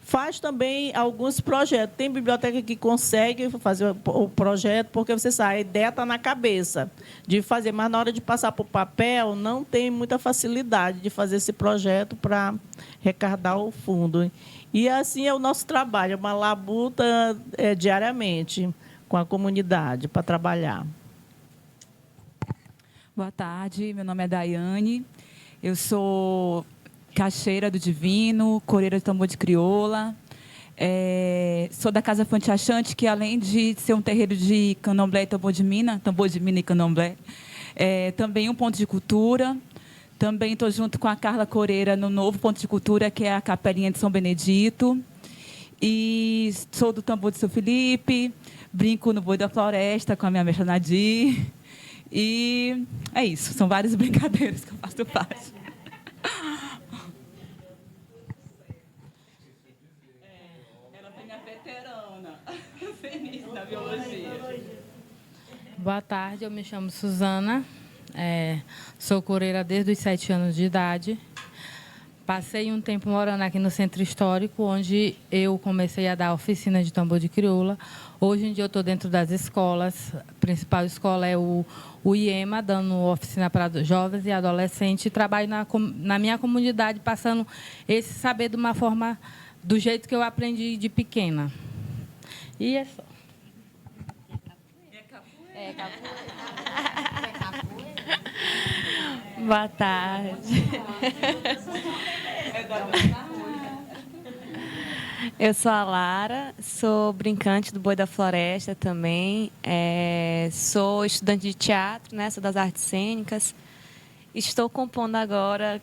Faz também alguns projetos. Tem biblioteca que consegue fazer o projeto, porque você sabe, a ideia está na cabeça de fazer, mas na hora de passar para o papel, não tem muita facilidade de fazer esse projeto para arrecadar o fundo. E assim é o nosso trabalho, uma labuta diariamente com a comunidade para trabalhar. Boa tarde, meu nome é Daiane, eu sou caixeira do Divino, coreira de tambor de crioula. Sou da Casa Fonte Achante, que além de ser um terreiro de candomblé e tambor de mina e candomblé, também um ponto de cultura. Também estou junto com a Carla Coreira no novo ponto de cultura, que é a Capelinha de São Benedito. E sou do tambor de São Felipe, brinco no Boi da Floresta com a minha mestra Nadir. E é isso, são várias brincadeiras que eu faço parte. Da biologia. Boa tarde, eu me chamo Suzana, sou coreira desde os 7 anos de idade. Passei um tempo morando aqui no Centro Histórico, onde eu comecei a dar oficina de tambor de crioula. Hoje em dia eu estou dentro das escolas. A principal escola é o IEMA, dando oficina para jovens e adolescentes. Trabalho na minha comunidade, passando esse saber de uma forma, do jeito que eu aprendi de pequena. E é só. Boa tarde. Eu sou a Lara, sou brincante do Boi da Floresta também. Sou estudante de teatro, né? Sou das artes cênicas. Estou compondo agora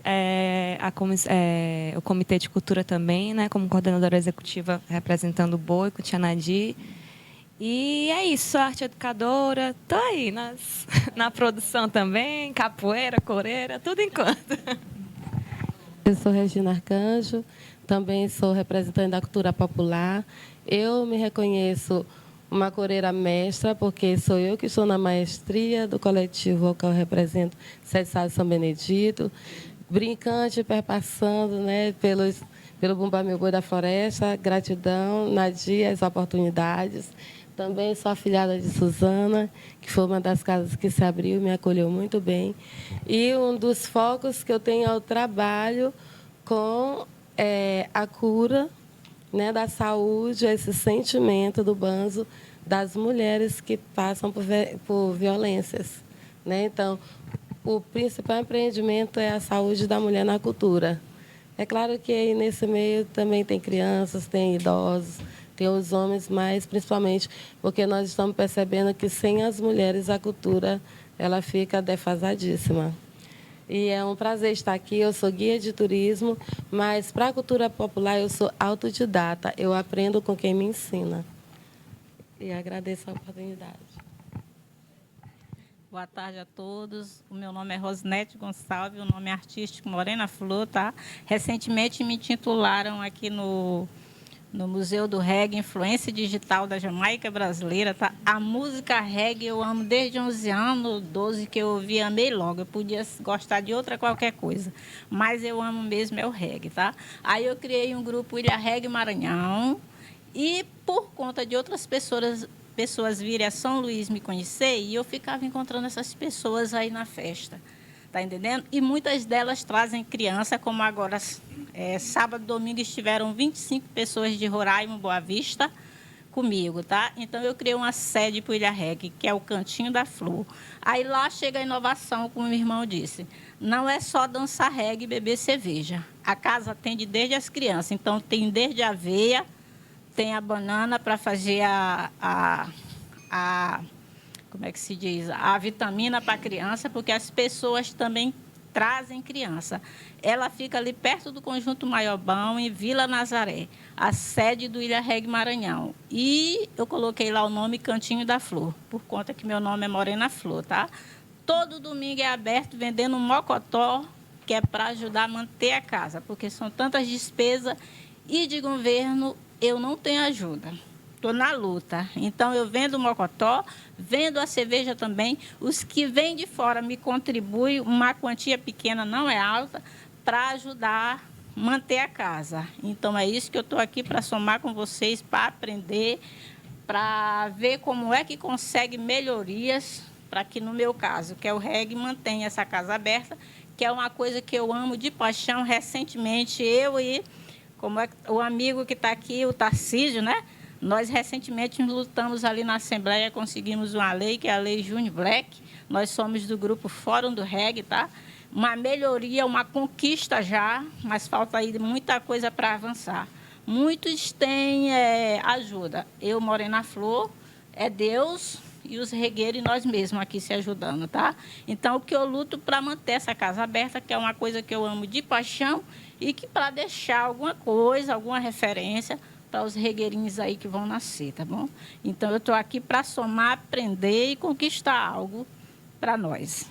o Comitê de Cultura também, né? Como coordenadora executiva representando o Boi com Tia Nadir. E é isso, sou arte educadora, estou aí na produção também, capoeira, coreira, tudo enquanto. Eu sou Regina Arcanjo, também sou representante da cultura popular. Eu me reconheço uma coreira mestra, porque sou eu que estou na maestria do coletivo ao qual eu represento Sete Sábios São Benedito, brincante, perpassando, né, pelo Bumba Meu Boi da Floresta, gratidão, Nadia, as oportunidades. Também sou afilhada de Suzana, que foi uma das casas que se abriu, me acolheu muito bem. E um dos focos que eu tenho é o trabalho com a cura, né, da saúde, esse sentimento do banzo das mulheres que passam por violências, né? Então, o principal empreendimento é a saúde da mulher na cultura. É claro que aí nesse meio também tem crianças, tem idosos, tem os homens, mas principalmente porque nós estamos percebendo que sem as mulheres a cultura ela fica defasadíssima. E é um prazer estar aqui. Eu sou guia de turismo, mas para a cultura popular eu sou autodidata. Eu aprendo com quem me ensina. E agradeço a oportunidade. Boa tarde a todos. O meu nome é Rosinete Gonçalves, o nome é artístico Morena Flor, tá? Recentemente me titularam aqui no Museu do Reggae, Influência Digital da Jamaica Brasileira, tá? A música reggae eu amo desde 11 anos, 12 que eu ouvi, amei logo. Eu podia gostar de outra qualquer coisa, mas eu amo mesmo é o reggae, tá? Aí eu criei um grupo Ilha Reggae Maranhão e por conta de outras pessoas virem a São Luís me conhecer e eu ficava encontrando essas pessoas aí na festa, tá entendendo? E muitas delas trazem criança, como agora, sábado e domingo estiveram 25 pessoas de Roraima, Boa Vista, comigo, tá? Então eu criei uma sede para o Ilha Reggae, que é o Cantinho da Flor. Aí lá chega a inovação, como o meu irmão disse. Não é só dançar reggae e beber cerveja. A casa atende desde as crianças, então tem desde a aveia, tem a banana para fazer como é que se diz? A vitamina para a criança, porque as pessoas também trazem criança. Ela fica ali perto do Conjunto Maiobão, em Vila Nazaré, a sede do Ilha Reggae Maranhão. E eu coloquei lá o nome Cantinho da Flor, por conta que meu nome é Morena Flor, tá? Todo domingo é aberto vendendo um mocotó, que é para ajudar a manter a casa, porque são tantas despesas E de governo, eu não tenho ajuda. Estou na luta. Então, eu vendo o mocotó, vendo a cerveja também. Os que vêm de fora me contribuem, uma quantia pequena, não é alta, para ajudar a manter a casa. Então, é isso que eu estou aqui para somar com vocês, para aprender, para ver como é que consegue melhorias para que, no meu caso, que é o REG, mantenha essa casa aberta, que é uma coisa que eu amo de paixão. Recentemente, eu e como é, o amigo que está aqui, o Tarcísio, né? Nós, recentemente, lutamos ali na Assembleia, conseguimos uma lei, que é a Lei Júnior Black. Nós somos do grupo Fórum do REG, tá? Uma melhoria, uma conquista já, mas falta aí muita coisa para avançar. Muitos têm ajuda. Eu, Morena Flor, é Deus e os regueiros e nós mesmos aqui se ajudando, tá? Então, o que eu luto para manter essa casa aberta, que é uma coisa que eu amo de paixão, e que para deixar alguma coisa, alguma referência para os regueirinhos aí que vão nascer, tá bom? Então, eu estou aqui para somar, aprender e conquistar algo para nós.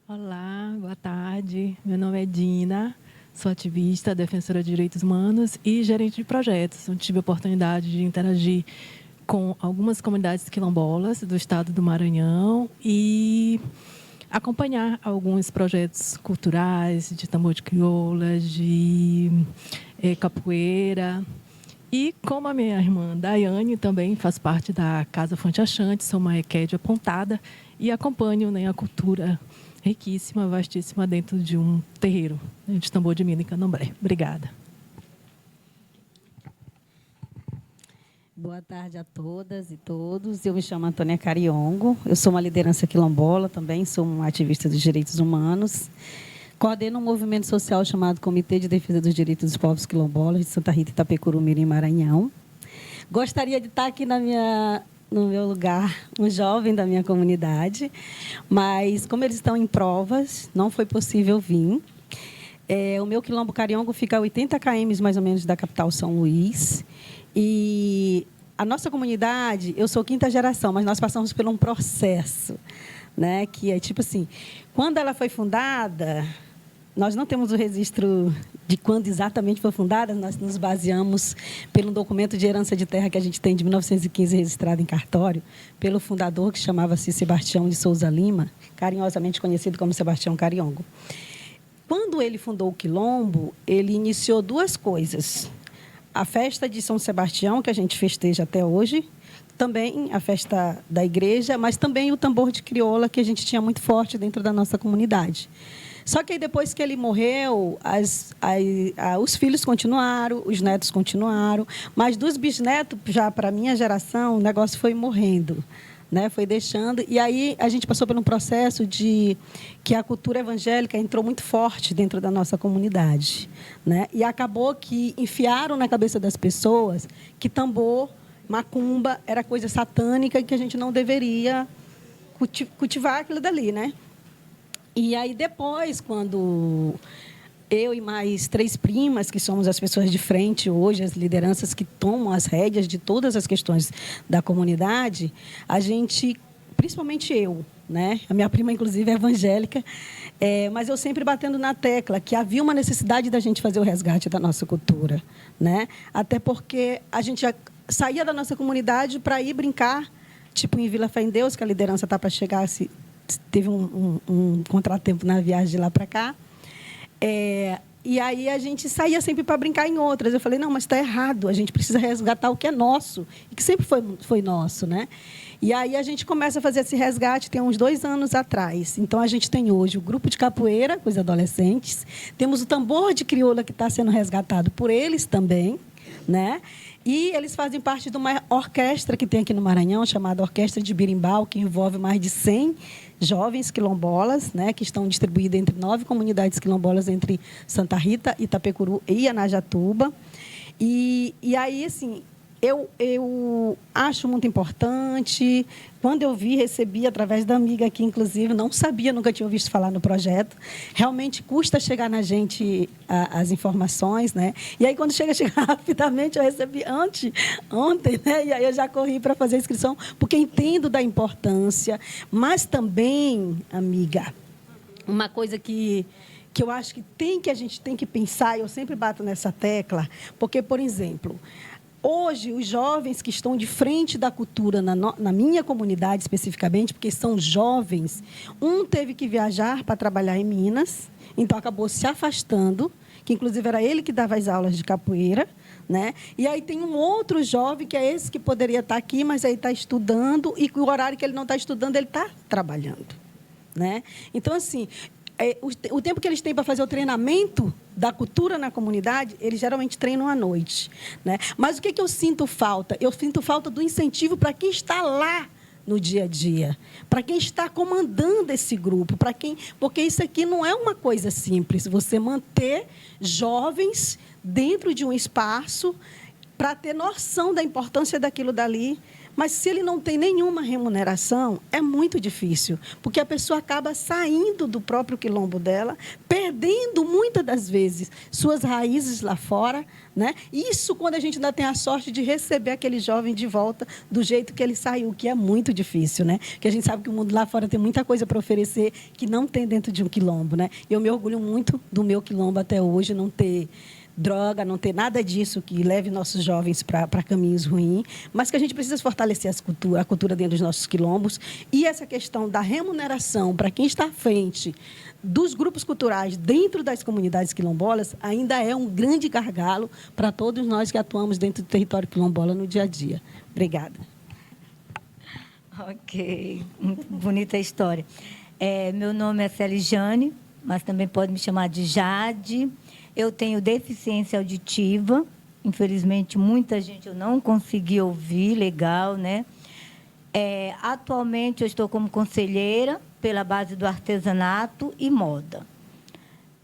Olá, boa tarde. Meu nome é Dina, sou ativista, defensora de direitos humanos e gerente de projetos. Eu tive a oportunidade de interagir com algumas comunidades quilombolas do estado do Maranhão e acompanhar alguns projetos culturais de tambor de crioula, de capoeira. E como a minha irmã Daiane também faz parte da Casa Fonte Achante, sou uma equédia apontada e acompanho, né, a cultura riquíssima, vastíssima dentro de um terreiro, né, de tambor de mina e candomblé. Obrigada. Boa tarde a todas e todos. Eu me chamo Antônia Cariongo. Eu sou uma liderança quilombola também, sou uma ativista dos direitos humanos. Coordeno um movimento social chamado Comitê de Defesa dos Direitos dos Povos Quilombolas de Santa Rita, Itapecuru, Mirim, Maranhão. Gostaria de estar aqui no meu lugar, um jovem da minha comunidade, mas como eles estão em provas, não foi possível vir. O meu quilombo Cariongo fica a 80 km mais ou menos da capital São Luís. E a nossa comunidade, eu sou quinta geração, mas nós passamos por um processo, né, que é tipo assim, quando ela foi fundada, nós não temos o registro de quando exatamente foi fundada, nós nos baseamos pelo documento de herança de terra que a gente tem de 1915, registrado em cartório, pelo fundador, que chamava-se Sebastião de Souza Lima, carinhosamente conhecido como Sebastião Cariongo. Quando ele fundou o quilombo, ele iniciou duas coisas: a festa de São Sebastião, que a gente festeja até hoje, também a festa da igreja, mas também o tambor de crioula, que a gente tinha muito forte dentro da nossa comunidade. Só que aí, depois que ele morreu, os filhos continuaram, os netos continuaram, mas dos bisnetos, já para a minha geração, o negócio foi morrendo, né? Foi deixando. E aí a gente passou por um processo de que a cultura evangélica entrou muito forte dentro da nossa comunidade, né? E acabou que enfiaram na cabeça das pessoas que tambor, macumba, era coisa satânica e que a gente não deveria cultivar aquilo dali, né? E aí depois, quando eu e mais 3 primas, que somos as pessoas de frente hoje, as lideranças que tomam as rédeas de todas as questões da comunidade, a gente, principalmente eu, né? A minha prima, inclusive, é evangélica, mas eu sempre batendo na tecla que havia uma necessidade da gente fazer o resgate da nossa cultura, né? Até porque a gente já saía da nossa comunidade para ir brincar, tipo em Vila Fé em Deus, que a liderança está para chegar, teve um contratempo na viagem de lá para cá. E aí a gente saía sempre para brincar em outras. Eu falei, não, mas está errado, a gente precisa resgatar o que é nosso, e que sempre foi nosso, né? E aí a gente começa a fazer esse resgate tem uns 2 anos atrás. Então, a gente tem hoje o grupo de capoeira com os adolescentes, temos o tambor de crioula que está sendo resgatado por eles também, né? E eles fazem parte de uma orquestra que tem aqui no Maranhão, chamada Orquestra de Birimbau, que envolve mais de 100 jovens quilombolas, né, que estão distribuídos entre 9 comunidades quilombolas, entre Santa Rita, Itapecuru e Anajatuba. E aí, assim, eu acho muito importante. Quando eu recebi através da amiga aqui, inclusive, não sabia, nunca tinha ouvido falar no projeto. Realmente custa chegar na gente as informações, né? E aí, quando chega rapidamente, eu recebi ontem, né? E aí eu já corri para fazer a inscrição, porque entendo da importância. Mas também, amiga, uma coisa que que eu acho que a gente tem que pensar, eu sempre bato nessa tecla, porque, por exemplo, hoje, os jovens que estão de frente da cultura, na minha comunidade especificamente, porque são jovens, um teve que viajar para trabalhar em Minas, então acabou se afastando, que inclusive era ele que dava as aulas de capoeira, né? E aí tem um outro jovem, que é esse que poderia estar aqui, mas aí está estudando, e o horário que ele não está estudando, ele está trabalhando, né? Então, assim, o tempo que eles têm para fazer o treinamento da cultura na comunidade, eles geralmente treinam à noite, né? Mas o que eu sinto falta? Eu sinto falta do incentivo para quem está lá no dia a dia, para quem está comandando esse grupo, porque isso aqui não é uma coisa simples, você manter jovens dentro de um espaço para ter noção da importância daquilo dali. Mas, se ele não tem nenhuma remuneração, é muito difícil, porque a pessoa acaba saindo do próprio quilombo dela, perdendo, muitas das vezes, suas raízes lá fora, né? Isso quando a gente ainda tem a sorte de receber aquele jovem de volta do jeito que ele saiu, que é muito difícil, né? Porque a gente sabe que o mundo lá fora tem muita coisa para oferecer que não tem dentro de um quilombo, né? Eu me orgulho muito do meu quilombo até hoje, não ter droga, não ter nada disso que leve nossos jovens para caminhos ruins, mas que a gente precisa fortalecer a cultura dentro dos nossos quilombos. E essa questão da remuneração para quem está à frente dos grupos culturais dentro das comunidades quilombolas ainda é um grande gargalo para todos nós que atuamos dentro do território quilombola no dia a dia. Obrigada. Ok, muito bonita a história. Meu nome é Celijane, mas também pode me chamar de Jade. Eu tenho deficiência auditiva, infelizmente muita gente eu não consegui ouvir, legal, né? Atualmente eu estou como conselheira pela base do artesanato e moda.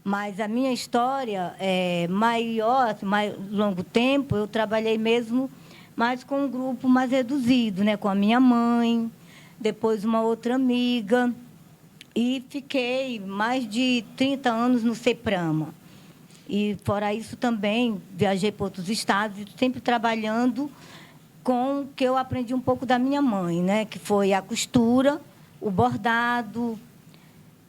Mas a minha história é maior, mais longo tempo, eu trabalhei mesmo mais com um grupo mais reduzido, né? Com a minha mãe, depois uma outra amiga, e fiquei mais de 30 anos no CEPRAMA. E, fora isso, também viajei para outros estados, sempre trabalhando com o que eu aprendi um pouco da minha mãe, né? Que foi a costura, o bordado,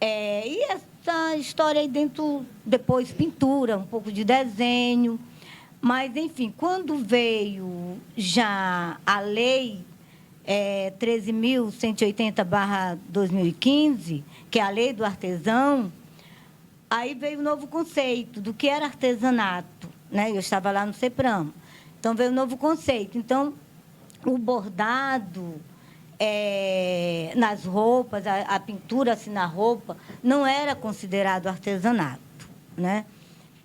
e essa história aí dentro, depois pintura, um pouco de desenho. Mas, enfim, quando veio já a lei 13.180/2015, que é a lei do artesão, aí veio um novo conceito do que era artesanato, né? Eu estava lá no CEPRAMA. Então, veio um novo conceito. Então, o bordado nas roupas, a pintura assim na roupa, não era considerado artesanato, né?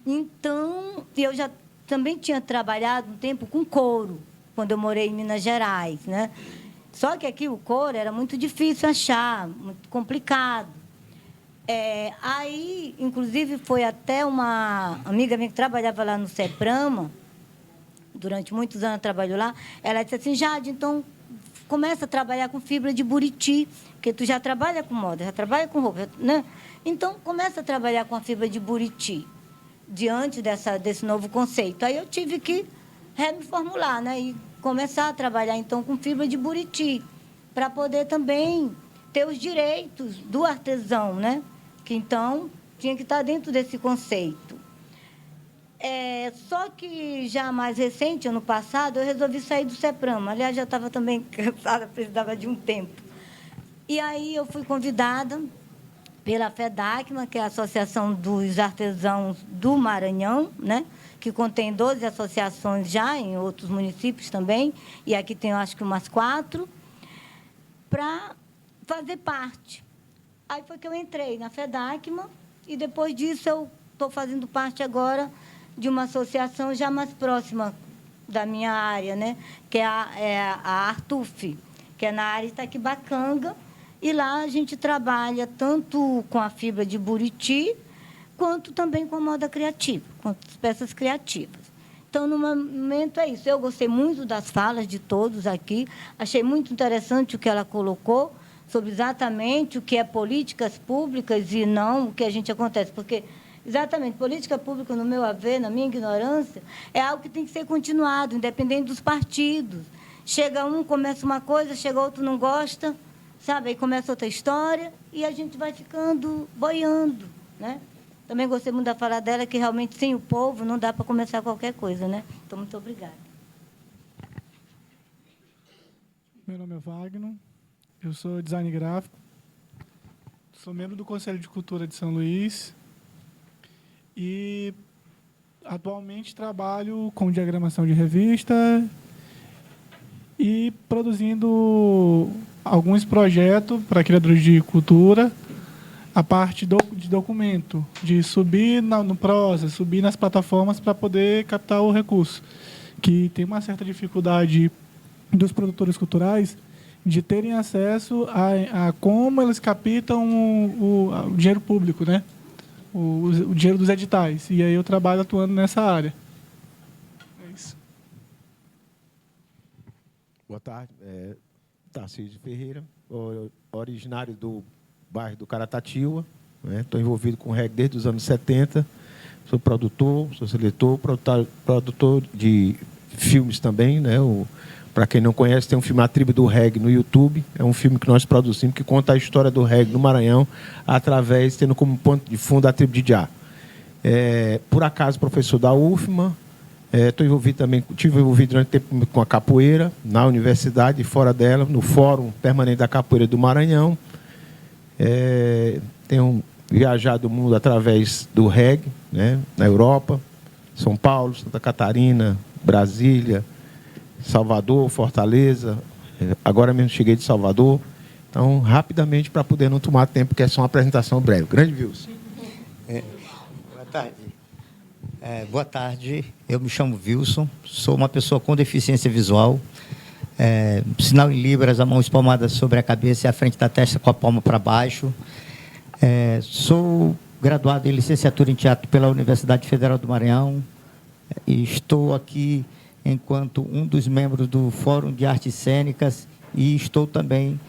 Então, eu já também tinha trabalhado um tempo com couro, quando eu morei em Minas Gerais, né? Só que aqui o couro era muito difícil achar, muito complicado. Aí, inclusive, foi até uma amiga minha que trabalhava lá no CEPRAMA, durante muitos anos trabalhou lá, ela disse assim, Jade, então, começa a trabalhar com fibra de buriti, porque tu já trabalha com moda, já trabalha com roupa, né? Então, começa a trabalhar com a fibra de buriti, diante desse novo conceito. Aí eu tive que me formular, né? E começar a trabalhar, então, com fibra de buriti, para poder também ter os direitos do artesão, né? Que, então, tinha que estar dentro desse conceito. Só que, já mais recente, ano passado, eu resolvi sair do CEPRAMA. Aliás, já estava também cansada, precisava de um tempo. E aí eu fui convidada pela FEDACMA, que é a Associação dos Artesãos do Maranhão, né? Que contém 12 associações já em outros municípios também, e aqui tem, eu acho que umas 4, para fazer parte. Aí foi que eu entrei na FEDACMA e, depois disso, eu estou fazendo parte agora de uma associação já mais próxima da minha área, né? Que é a Artuf, que é na área Itaquibacanga. E lá a gente trabalha tanto com a fibra de buriti, quanto também com a moda criativa, com as peças criativas. Então, no momento, é isso. Eu gostei muito das falas de todos aqui, achei muito interessante o que ela colocou, sobre exatamente o que é políticas públicas e não o que a gente acontece. Porque, exatamente, política pública, no meu haver, na minha ignorância, é algo que tem que ser continuado, independente dos partidos. Chega um, começa uma coisa, chega outro, não gosta, sabe? Aí começa outra história e a gente vai ficando boiando, né? Também gostei muito da fala dela, que realmente sem o povo não dá para começar qualquer coisa, né? Então, muito obrigada. Meu nome é Wagner, eu sou designer gráfico, sou membro do Conselho de Cultura de São Luís e atualmente trabalho com diagramação de revista e produzindo alguns projetos para criadores de cultura, a parte de documento, de subir no Prosa, subir nas plataformas para poder captar o recurso, que tem uma certa dificuldade dos produtores culturais de terem acesso a como eles captam o dinheiro público, né? O dinheiro dos editais. E aí eu trabalho atuando nessa área. É isso. Boa tarde. Tarcísio Ferreira, originário do bairro do Caratatiba. Estou envolvido com reggae desde os anos 70. Sou produtor, sou seletor, produtor de filmes também, né? Para quem não conhece, tem um filme A Tribo do Reggae no YouTube. É um filme que nós produzimos que conta a história do reggae no Maranhão, tendo como ponto de fundo a tribo de Jah. Por acaso, professor da UFMA. Estive envolvido durante tempo com a capoeira, na universidade e fora dela, no Fórum Permanente da Capoeira do Maranhão. Tenho viajado o mundo através do reggae, né? Na Europa, São Paulo, Santa Catarina, Brasília, Salvador, Fortaleza, agora mesmo cheguei de Salvador. Então, rapidamente, para poder não tomar tempo, porque é só uma apresentação breve. Grande Wilson. Boa tarde. Boa tarde, eu me chamo Wilson, sou uma pessoa com deficiência visual, sinal em libras, a mão espalmada sobre a cabeça e a frente da testa com a palma para baixo. Sou graduado em licenciatura em teatro pela Universidade Federal do Maranhão e estou aqui enquanto um dos membros do Fórum de Artes Cênicas e estou também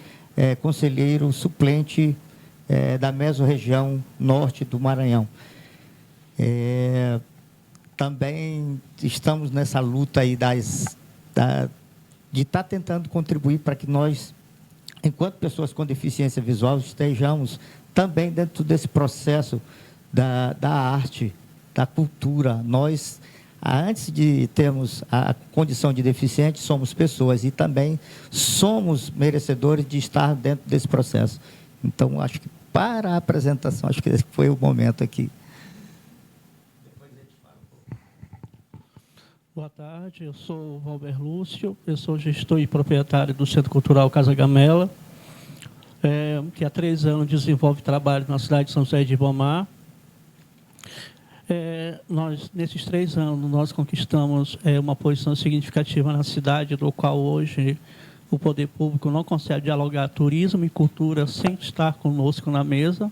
conselheiro suplente da Mesorregião Norte do Maranhão. Também estamos nessa luta aí de estar tentando contribuir para que nós, enquanto pessoas com deficiência visual, estejamos também dentro desse processo da arte, da cultura. Nós, antes de termos a condição de deficiente, somos pessoas e também somos merecedores de estar dentro desse processo. Então, acho que para a apresentação, acho que esse foi o momento aqui. Boa tarde, eu sou o Valber Lúcio, eu sou gestor e proprietário do Centro Cultural Casa Gamela, que há 3 anos desenvolve trabalho na cidade de São José de Ribamar. Nesses 3 anos, nós conquistamos uma posição significativa na cidade, do qual hoje o poder público não consegue dialogar turismo e cultura sem estar conosco na mesa.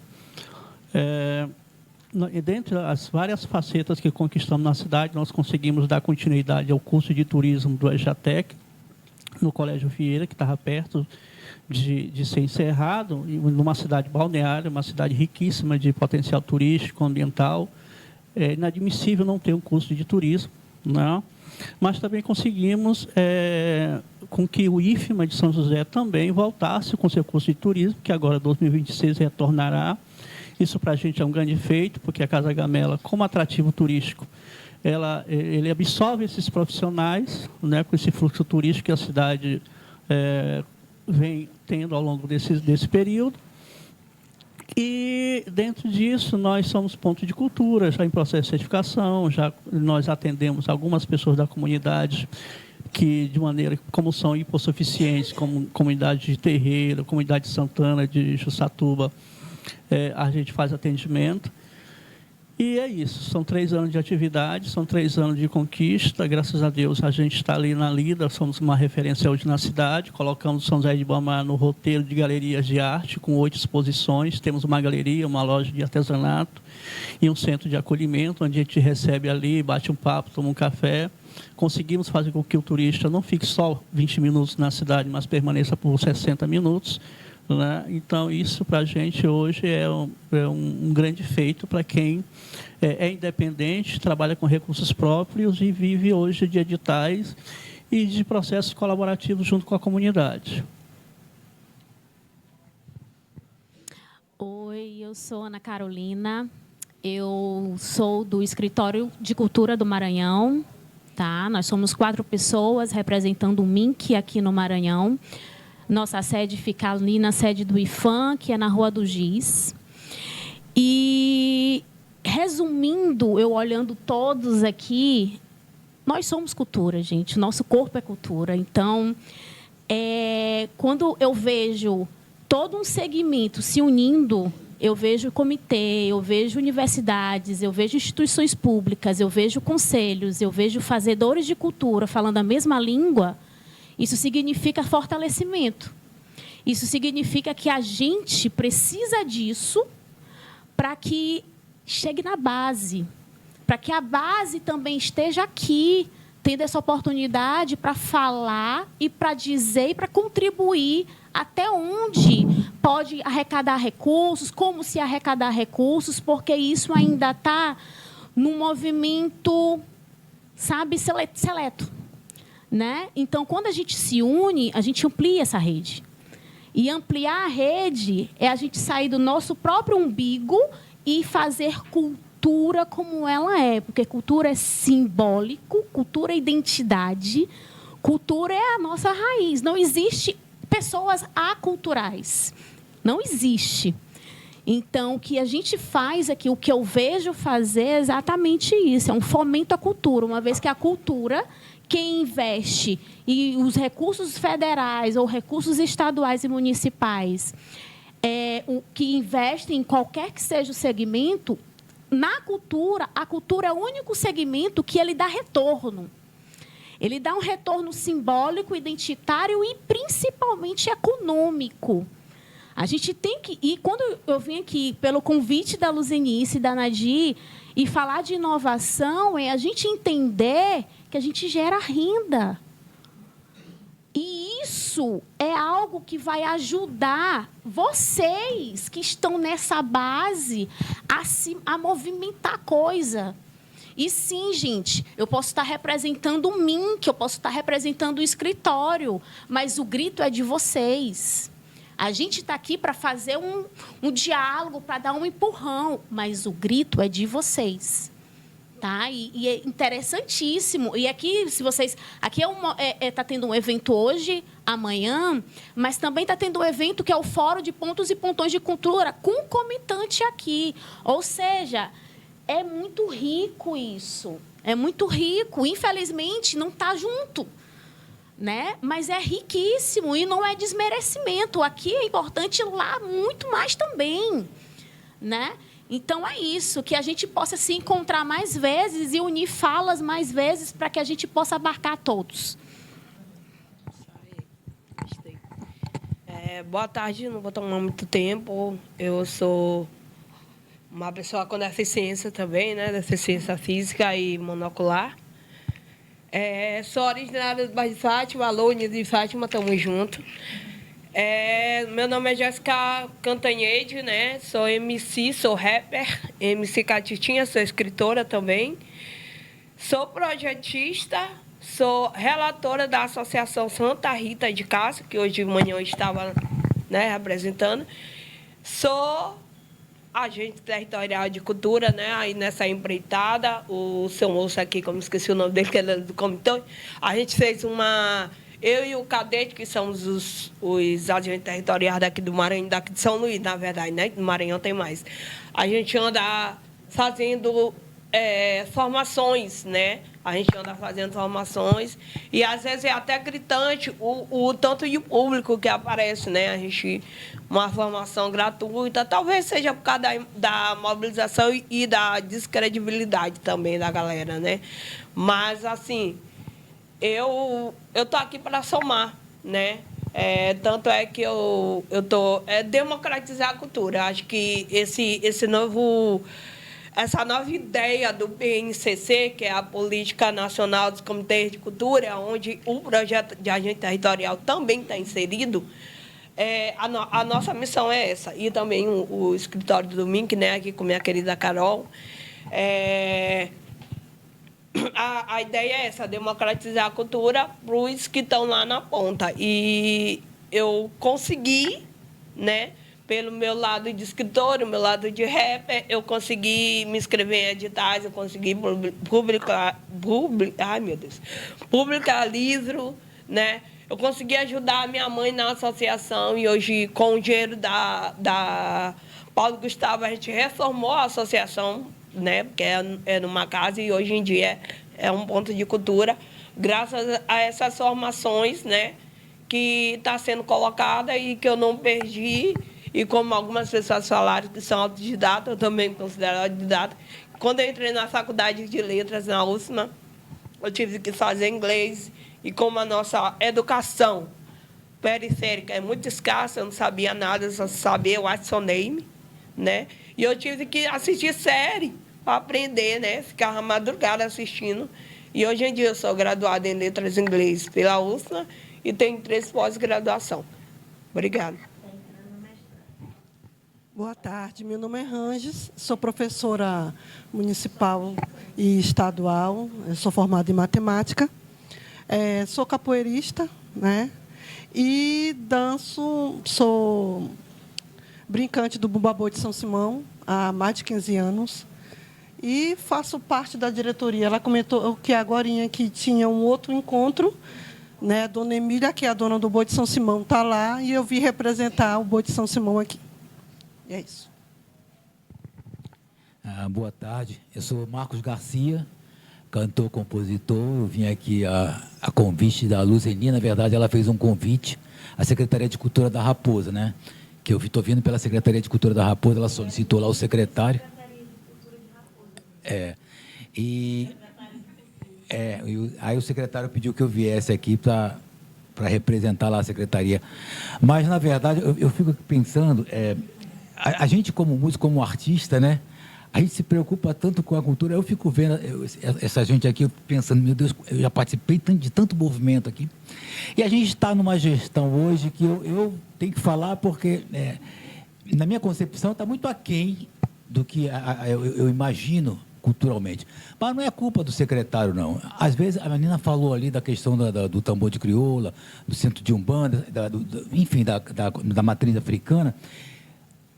Dentre as várias facetas que conquistamos na cidade, nós conseguimos dar continuidade ao curso de turismo do EJATEC, no Colégio Vieira, que estava perto de ser encerrado, numa cidade balneária, uma cidade riquíssima de potencial turístico, ambiental. É inadmissível não ter um curso de turismo, né? Mas também conseguimos com que o IFMA de São José também voltasse com seu curso de turismo, que agora, em 2026, retornará. Isso, para a gente, é um grande feito, porque a Casa Gamela, como atrativo turístico, ele absorve esses profissionais, né, com esse fluxo turístico que a cidade vem tendo ao longo desse período. E, dentro disso, nós somos ponto de cultura, já em processo de certificação, já nós atendemos algumas pessoas da comunidade que, de maneira como são hipossuficientes, como comunidade de Terreiro, comunidade de Santana, de Jussatuba, a gente faz atendimento. E é isso, são 3 anos de atividade, são 3 anos de conquista. Graças a Deus, a gente está ali na lida, somos uma referência hoje na cidade. Colocamos São José de Ribamar no roteiro de galerias de arte, com 8 exposições. Temos uma galeria, uma loja de artesanato e um centro de acolhimento, onde a gente recebe ali, bate um papo, toma um café. Conseguimos fazer com que o turista não fique só 20 minutos na cidade, mas permaneça por 60 minutos. Né? Então, isso para a gente hoje é um grande feito para quem é independente, trabalha com recursos próprios e vive hoje de editais e de processos colaborativos junto com a comunidade. Oi, eu sou Ana Carolina, Eu sou do Escritório de Cultura do Maranhão. Tá? Nós somos 4 pessoas representando o MINC aqui no Maranhão. Nossa sede fica ali na sede do IFAM, que é na Rua do Giz. E, resumindo, eu olhando todos aqui, nós somos cultura, gente. Nosso corpo é cultura. Então, quando eu vejo todo um segmento se unindo, eu vejo comitê, eu vejo universidades, eu vejo instituições públicas, eu vejo conselhos, eu vejo fazedores de cultura falando a mesma língua, isso significa fortalecimento. Isso significa que a gente precisa disso para que chegue na base, para que a base também esteja aqui, tendo essa oportunidade para falar e para dizer e para contribuir até onde pode arrecadar recursos, como se arrecadar recursos, porque isso ainda está num movimento, sabe, seleto. Né? Então, quando a gente se une, a gente amplia essa rede. E ampliar a rede é a gente sair do nosso próprio umbigo e fazer cultura como ela é. Porque cultura é simbólico, cultura é identidade, cultura é a nossa raiz. Não existe pessoas aculturais. Não existe. Então, o que a gente faz aqui, o que eu vejo fazer é exatamente isso. É um fomento à cultura, uma vez que a cultura, quem investe, e os recursos federais ou recursos estaduais e municipais, que investem em qualquer que seja o segmento, na cultura, a cultura é o único segmento que ele dá retorno. Ele dá um retorno simbólico, identitário e, principalmente, econômico. A gente tem que... E quando eu vim aqui, pelo convite da Luzenice e da Nadir, e falar de inovação, é a gente entender que a gente gera renda. E isso é algo que vai ajudar vocês que estão nessa base a movimentar a coisa. E sim, gente, eu posso estar representando o MINC, eu posso estar representando o escritório, mas o grito é de vocês. A gente está aqui para fazer um diálogo, para dar um empurrão, mas o grito é de vocês. Tá? E é interessantíssimo. E aqui, se vocês... Aqui está tendo um evento hoje, amanhã, mas também está tendo um evento que é o Fórum de Pontos e Pontões de Cultura, concomitante aqui. Ou seja, é muito rico isso. É muito rico. Infelizmente, não está junto. Né? Mas é riquíssimo e não é desmerecimento. Aqui é importante, lá muito mais também. Né? Então, é isso, que a gente possa se encontrar mais vezes e unir falas mais vezes para que a gente possa abarcar todos. Boa tarde, não vou tomar muito tempo. Eu sou uma pessoa com deficiência também, né? Deficiência física e monocular. Sou originária do bairro de Fátima, aluna de Fátima, estamos juntos. Meu nome é Jéssica Cantanhede, né? Sou MC, sou rapper, MC Catitinha, sou escritora também. Sou projetista, sou relatora da Associação Santa Rita de Castro, que hoje de manhã eu estava, né, representando. Sou agente territorial de cultura, né? Aí nessa empreitada, o seu moço aqui, como esqueci o nome dele, que é do comitê, a gente fez uma... Eu e o Cadete, que somos os agentes territoriais daqui do Maranhão, daqui de São Luís, na verdade, né? No Maranhão tem mais. A gente anda fazendo formações, né? A gente anda fazendo formações e, às vezes, é até gritante o tanto de público que aparece, né? A gente... Uma formação gratuita, talvez seja por causa da mobilização e da descredibilidade também da galera, né? Mas, assim, eu tô aqui para somar, né? Tanto é que eu tô democratizar a cultura. Acho que essa nova ideia do PNCC, que é a Política Nacional dos Comitês de Cultura, onde o projeto de agente territorial também está inserido, a nossa missão é essa. E também o escritório do MINC, né, aqui com minha querida Carol. A ideia é essa, democratizar a cultura para os que estão lá na ponta. E eu consegui, né, pelo meu lado de escritor, o meu lado de rapper, eu consegui me inscrever em editais, eu consegui publicar livro, né? Eu consegui ajudar a minha mãe na associação e hoje, com o dinheiro da Paulo Gustavo, a gente reformou a associação, né? Porque é numa casa e hoje em dia é um ponto de cultura, graças a essas formações, né? Que está sendo colocada e que eu não perdi. E como algumas pessoas falaram que são autodidatas, eu também me considero autodidata. Quando eu entrei na faculdade de letras, na UFMA, eu tive que fazer inglês. E como a nossa educação periférica é muito escassa, eu não sabia nada, eu só sabia o What's Your Name, né? E eu tive que assistir série para aprender, né? Ficava madrugada assistindo. E hoje em dia eu sou graduada em letras em inglês pela UFMA e tenho 3 pós-graduação. Obrigada. Boa tarde, meu nome é Ranges, sou professora municipal e estadual, eu sou formada em matemática, sou capoeirista, né? E danço, sou brincante do Bumba Boi de São Simão há mais de 15 anos e faço parte da diretoria. Ela comentou que agorinha que tinha um outro encontro, né? Dona Emília, que é a dona do Boi de São Simão, está lá e eu vim representar o Boi de São Simão aqui. E é isso. Boa tarde, eu sou Marcos Garcia, cantor, compositor. Eu vim aqui a convite da Luzeni. Na verdade, ela fez um convite à Secretaria de Cultura da Raposa, né? Que eu estou vindo pela Secretaria de Cultura da Raposa, ela solicitou lá o secretário. Aí o secretário pediu que eu viesse aqui para representar lá a secretaria. Mas, na verdade, eu fico pensando... A gente, como músico, como artista, né? A gente se preocupa tanto com a cultura. Eu fico vendo essa gente aqui, pensando, meu Deus, eu já participei de tanto movimento aqui. E a gente está numa gestão hoje que eu tenho que falar porque, na minha concepção, está muito aquém do que eu imagino culturalmente. Mas não é culpa do secretário, não. Às vezes, a menina falou ali da questão do tambor de crioula, do centro de Umbanda, enfim, da matriz africana.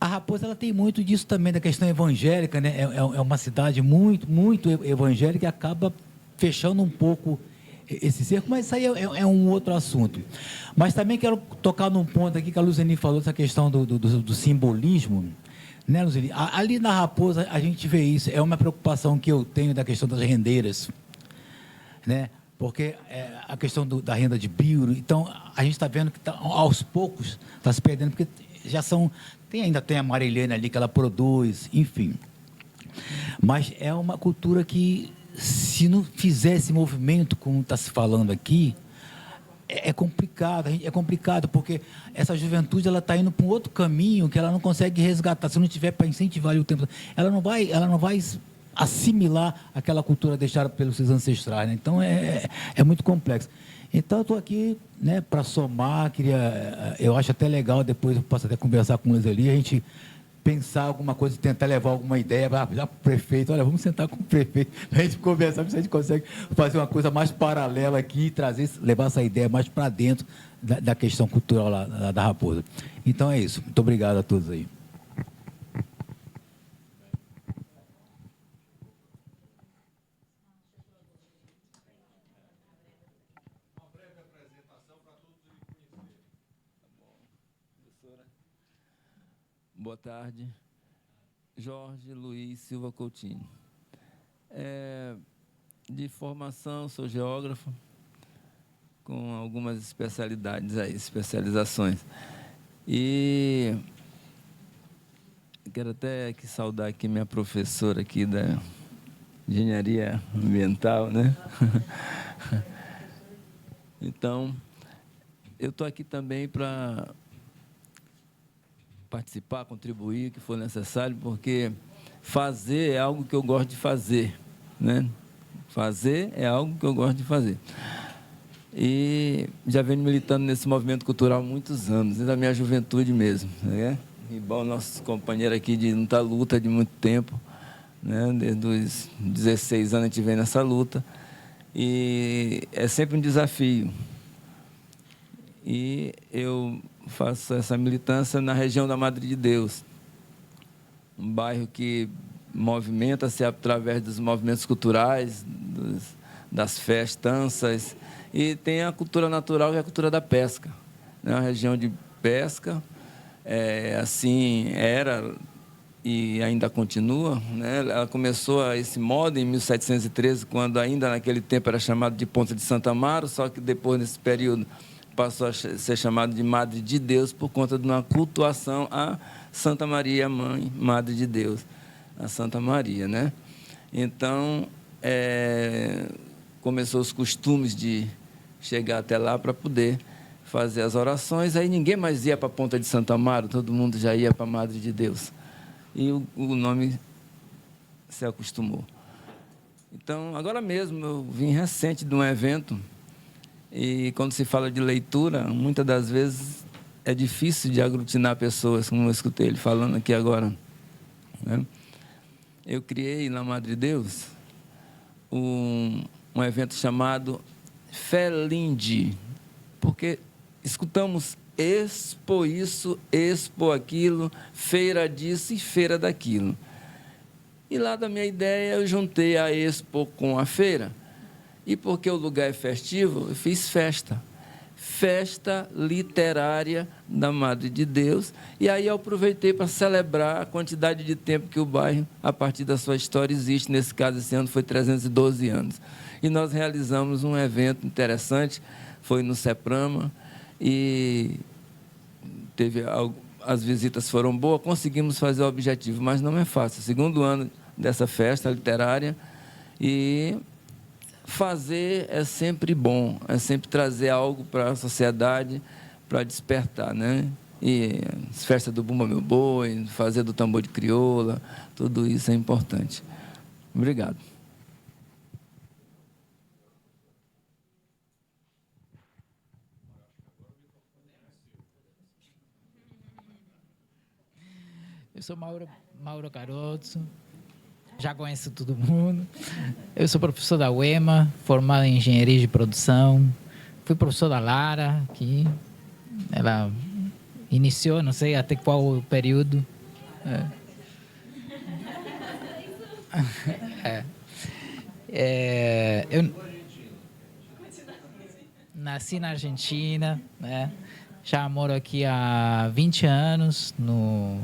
A Raposa ela tem muito disso também, da questão evangélica, né? É uma cidade muito, muito evangélica e acaba fechando um pouco esse cerco, mas isso aí é um outro assunto. Mas também quero tocar num ponto aqui que a Luzeni falou, essa questão do simbolismo, né, Luzeni? Ali na Raposa a gente vê isso, é uma preocupação que eu tenho da questão das rendeiras, né? Porque a questão da renda de biuro, então a gente está vendo que aos poucos está se perdendo, porque já são... Ainda tem a Marilene ali que ela produz, enfim. Mas é uma cultura que, se não fizer esse movimento, como está se falando aqui, é complicado. É complicado, porque essa juventude ela está indo para um outro caminho que ela não consegue resgatar. Se não tiver para incentivar ali o tempo, ela não vai assimilar aquela cultura deixada pelos seus ancestrais, né? Então, é muito complexo. Então, eu estou aqui, né, para somar, eu acho até legal, depois eu posso até conversar com eles ali, a gente pensar alguma coisa, tentar levar alguma ideia, já para o prefeito, olha, vamos sentar com o prefeito, para a gente conversar, se a gente consegue fazer uma coisa mais paralela aqui e levar essa ideia mais para dentro da questão cultural lá da Raposa. Então, é isso. Muito obrigado a todos aí. Boa tarde. Jorge Luiz Silva Coutinho. De formação, sou geógrafo, com algumas especializações. E quero até saudar aqui minha professora aqui da engenharia ambiental, né? Então, eu estou aqui também para participar, contribuir, o que for necessário, porque fazer é algo que eu gosto de fazer, né? Fazer é algo que eu gosto de fazer. E já venho militando nesse movimento cultural há muitos anos, desde a minha juventude mesmo, né? E bom, nosso companheiro aqui de muita luta de muito tempo, né? Desde os 16 anos a gente vem nessa luta e é sempre um desafio. E eu faço essa militância na região da Madre de Deus, um bairro que movimenta-se através dos movimentos culturais, das festanças, e tem a cultura natural e a cultura da pesca. É uma região de pesca, assim era e ainda continua, né? Ela começou a esse modo em 1713, quando ainda naquele tempo era chamado de Ponta de Santa Amaro, só que depois, nesse período, passou a ser chamado de Madre de Deus por conta de uma cultuação a Santa Maria, Mãe, Madre de Deus, a Santa Maria, né? Então, começou os costumes de chegar até lá para poder fazer as orações. Aí ninguém mais ia para a Ponta de Santa Amaro, todo mundo já ia para a Madre de Deus. E o nome se acostumou. Então, agora mesmo, eu vim recente de um evento, e quando se fala de leitura, muitas das vezes é difícil de aglutinar pessoas, como eu escutei ele falando aqui agora, né? Eu criei na Madre de Deus um evento chamado Felinde, porque escutamos expo isso, expo aquilo, feira disso e feira daquilo. E lá da minha ideia eu juntei a expo com a feira. E porque o lugar é festivo, eu fiz festa. Festa literária da Madre de Deus. E aí eu aproveitei para celebrar a quantidade de tempo que o bairro, a partir da sua história, existe. Nesse caso, esse ano foi 312 anos. E nós realizamos um evento interessante, foi no CEPRAMA, e as visitas foram boas, conseguimos fazer o objetivo, mas não é fácil. Segundo ano dessa festa literária, e fazer é sempre bom, é sempre trazer algo para a sociedade, para despertar, né? E as festas do Bumba Meu Boi, fazer do tambor de crioula, tudo isso é importante. Obrigado. Eu sou Mauro Carozzo, já conheço todo mundo. Eu sou professor da UEMA, formado em Engenharia de Produção. Fui professor da Lara, que ela iniciou, não sei até qual período. Eu nasci na Argentina, né? Já moro aqui há 20 anos, no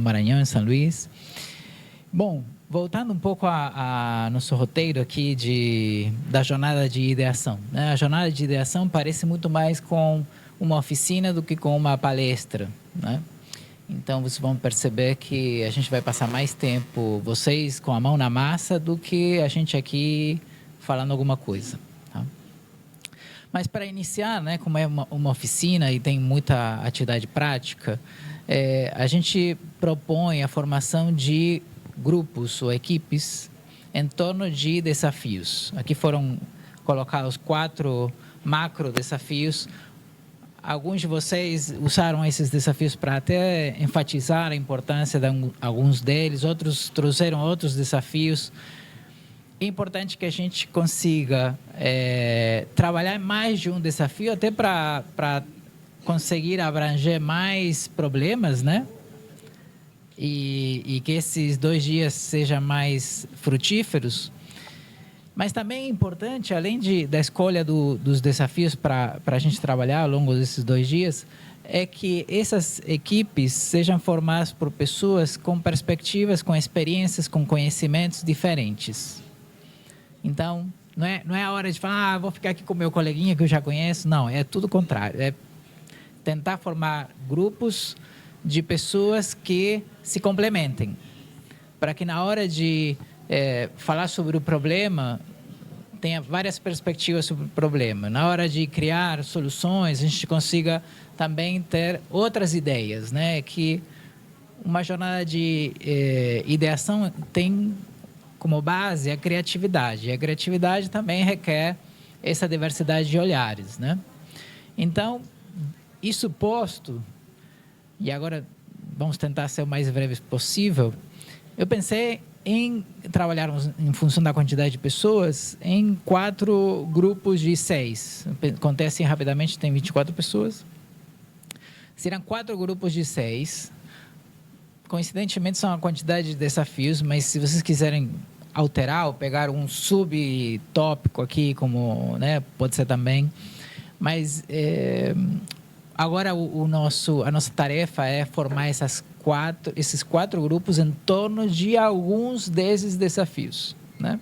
Maranhão, em São Luís. Bom, voltando um pouco a nosso roteiro aqui da jornada de ideação, né? A jornada de ideação parece muito mais com uma oficina do que com uma palestra, né? Então, vocês vão perceber que a gente vai passar mais tempo, vocês com a mão na massa, do que a gente aqui falando alguma coisa. Tá? Mas, para iniciar, né, como é uma oficina e tem muita atividade prática, a gente propõe a formação de grupos ou equipes em torno de desafios. Aqui foram colocados 4 macro desafios. Alguns de vocês usaram esses desafios para até enfatizar a importância de alguns deles, outros trouxeram outros desafios. É importante que a gente consiga trabalhar mais de um desafio, até para conseguir abranger mais problemas, né? E que esses 2 dias sejam mais frutíferos. Mas também é importante, além da escolha dos desafios para a gente trabalhar ao longo desses 2 dias, é que essas equipes sejam formadas por pessoas com perspectivas, com experiências, com conhecimentos diferentes. Então, não é a hora de falar, vou ficar aqui com o meu coleguinha que eu já conheço. Não, é tudo o contrário. É tentar formar grupos de pessoas que se complementem, para que na hora de falar sobre o problema, tenha várias perspectivas sobre o problema. Na hora de criar soluções, a gente consiga também ter outras ideias, né? Que uma jornada de ideação tem como base a criatividade. E a criatividade também requer essa diversidade de olhares, né? Então, isso posto, e agora vamos tentar ser o mais breve possível, eu pensei em trabalharmos, em função da quantidade de pessoas, em 4 grupos de 6. Contei assim rapidamente, tem 24 pessoas. Serão 4 grupos de 6. Coincidentemente, são uma quantidade de desafios, mas se vocês quiserem alterar ou pegar um subtópico aqui, como, né, pode ser também. Mas agora a nossa tarefa é formar esses 4 grupos em torno de alguns desses desafios, né?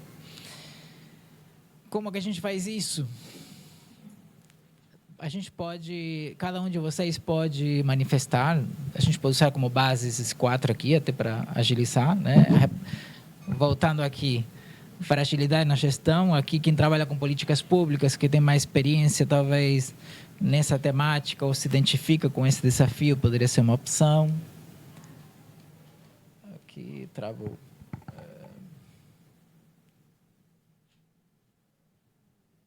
Como que a gente faz isso? A gente cada um de vocês pode manifestar, a gente pode usar como base esses 4 aqui, até para agilizar, né? Voltando aqui, para agilidade na gestão, aqui quem trabalha com políticas públicas, que tem mais experiência, talvez, nessa temática, ou se identifica com esse desafio, poderia ser uma opção. Aqui, travou.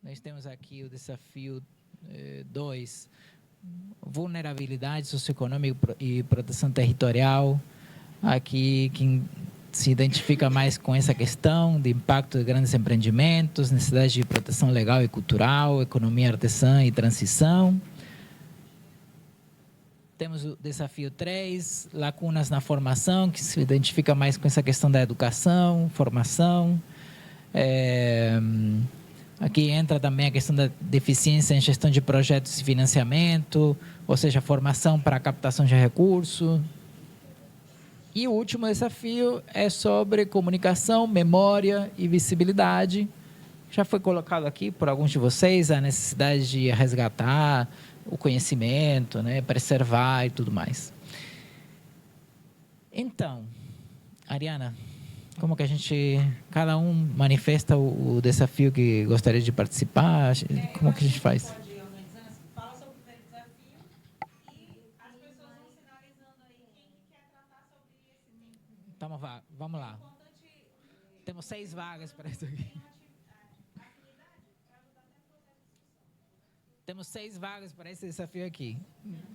Nós temos aqui o desafio 2, vulnerabilidade socioeconômica e proteção territorial. Aqui, quem se identifica mais com essa questão de impacto de grandes empreendimentos, necessidade de proteção legal e cultural, economia artesã e transição. Temos o desafio 3, lacunas na formação, que se identifica mais com essa questão da educação, formação. Aqui entra também a questão da deficiência em gestão de projetos e financiamento, ou seja, formação para a captação de recursos. E o último desafio é sobre comunicação, memória e visibilidade. Já foi colocado aqui por alguns de vocês a necessidade de resgatar o conhecimento, né, preservar e tudo mais. Então, Ariana, como que cada um manifesta o desafio que gostaria de participar? Como que a gente faz? Fala sobre o primeiro desafio e as pessoas vão sinalizando aí quem quer tratar sobre esse tema. Então, vamos lá. Temos 6 vagas para isso aqui. Temos 6 vagas para esse desafio aqui.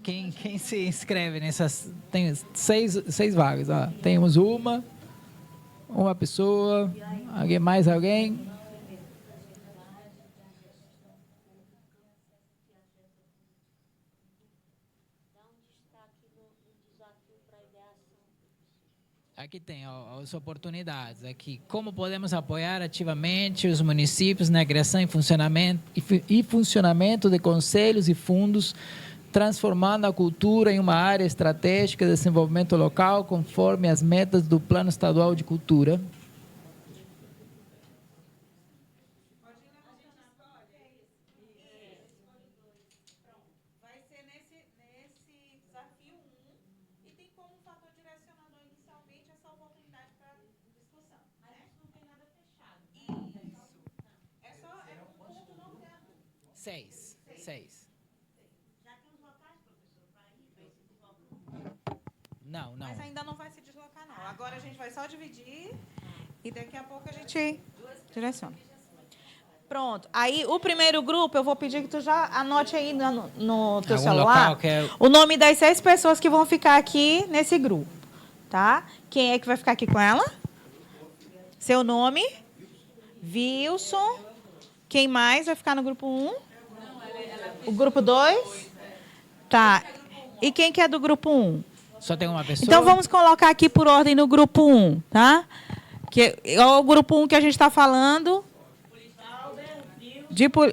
Quem se inscreve nessas... Tem 6 vagas. Ó. Temos uma pessoa, mais alguém? Aqui tem as oportunidades. Aqui, como podemos apoiar ativamente os municípios na criação e funcionamento de conselhos e fundos, transformando a cultura em uma área estratégica de desenvolvimento local, conforme as metas do Plano Estadual de Cultura. Vai ser nesse desafio 1 e tem como fator direcionador inicialmente essa oportunidade para discussão. Mas isso não tem nada fechado. Isso. É um ponto não dentro. 6. Não. Mas ainda não vai se deslocar, não. Agora a gente vai só dividir e daqui a pouco a gente direciona. Pronto. Aí, o primeiro grupo, eu vou pedir que tu já anote aí no teu celular o nome das 6 pessoas que vão ficar aqui nesse grupo. Tá? Quem é que vai ficar aqui com ela? Seu nome? Wilson. Quem mais vai ficar no grupo 1? O grupo 2? Tá. E quem que é do grupo 1? Só tem uma pessoa? Então, vamos colocar aqui por ordem no grupo 1, tá? Que é o grupo 1 que a gente está falando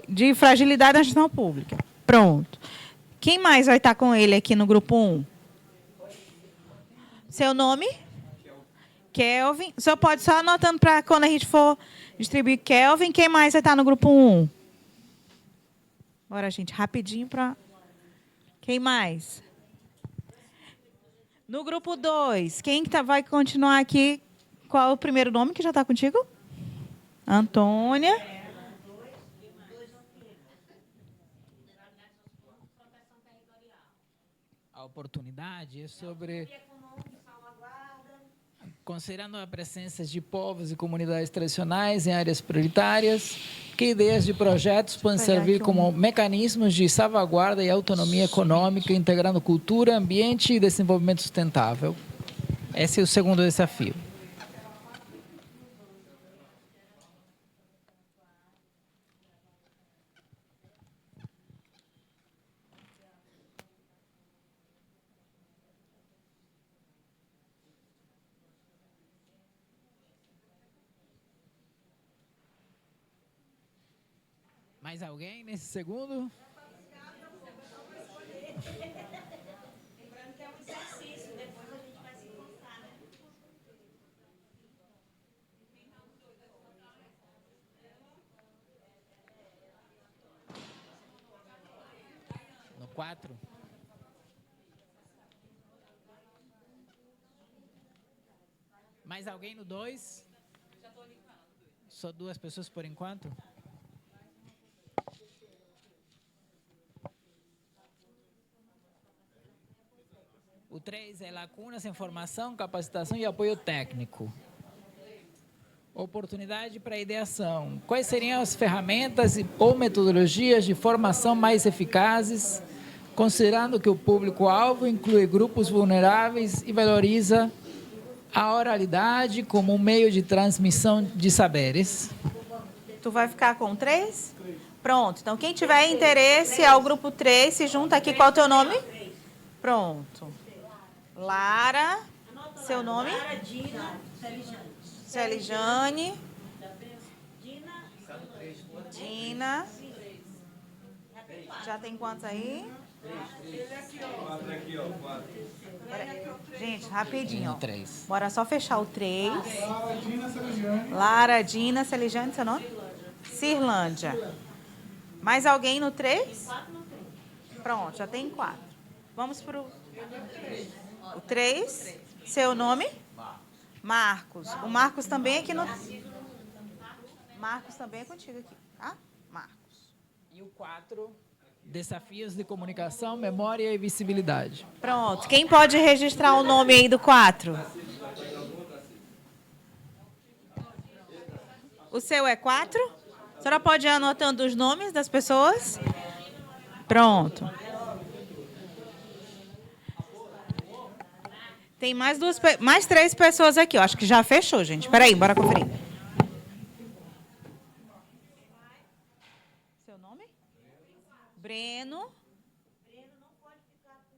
de fragilidade da gestão pública. Pronto. Quem mais vai estar com ele aqui no grupo 1? Seu nome? Kelvin. O senhor pode só anotando para quando a gente for distribuir Kelvin. Quem mais vai estar no grupo 1? Bora, gente, rapidinho para... Quem mais? No grupo 2, quem vai continuar aqui? Qual é o primeiro nome que já está contigo? Antônia. A oportunidade é sobre... Considerando a presença de povos e comunidades tradicionais em áreas prioritárias, que ideias de projetos podem servir como mecanismos de salvaguarda e autonomia econômica, integrando cultura, ambiente e desenvolvimento sustentável. Esse é o segundo desafio. Mais alguém nesse segundo? Lembrando que é um exercício, depois a gente vai se encontrar, né? No 4. Mais alguém no 2? Só 2 pessoas por enquanto? O 3 é lacunas em formação, capacitação e apoio técnico. Oportunidade para ideação. Quais seriam as ferramentas ou metodologias de formação mais eficazes, considerando que o público-alvo inclui grupos vulneráveis e valoriza a oralidade como um meio de transmissão de saberes? Tu vai ficar com 3? Pronto. Então, quem tiver interesse ao grupo 3, se junta aqui. Qual é o teu nome? Pronto. Lara. Seu nome? Lara, Dina, Celijane. Dina. Já tem quantos aí? Gente, rapidinho. Ó. Bora só fechar o 3. Lara, Dina, Celijane, seu nome? Cirlândia. Mais alguém no 3? Pronto, já tem 4. Vamos para o 3. Seu nome? Marcos. O Marcos também aqui no... Marcos também é contigo aqui, tá? Marcos. E o 4, desafios de comunicação, memória e visibilidade. Pronto. Quem pode registrar o nome aí do 4? O seu é 4? A senhora pode ir anotando os nomes das pessoas? Pronto. Tem mais 3 pessoas aqui. Eu acho que já fechou, gente. Espera aí, bora conferir. Seu nome? Breno. Breno não pode ficar com...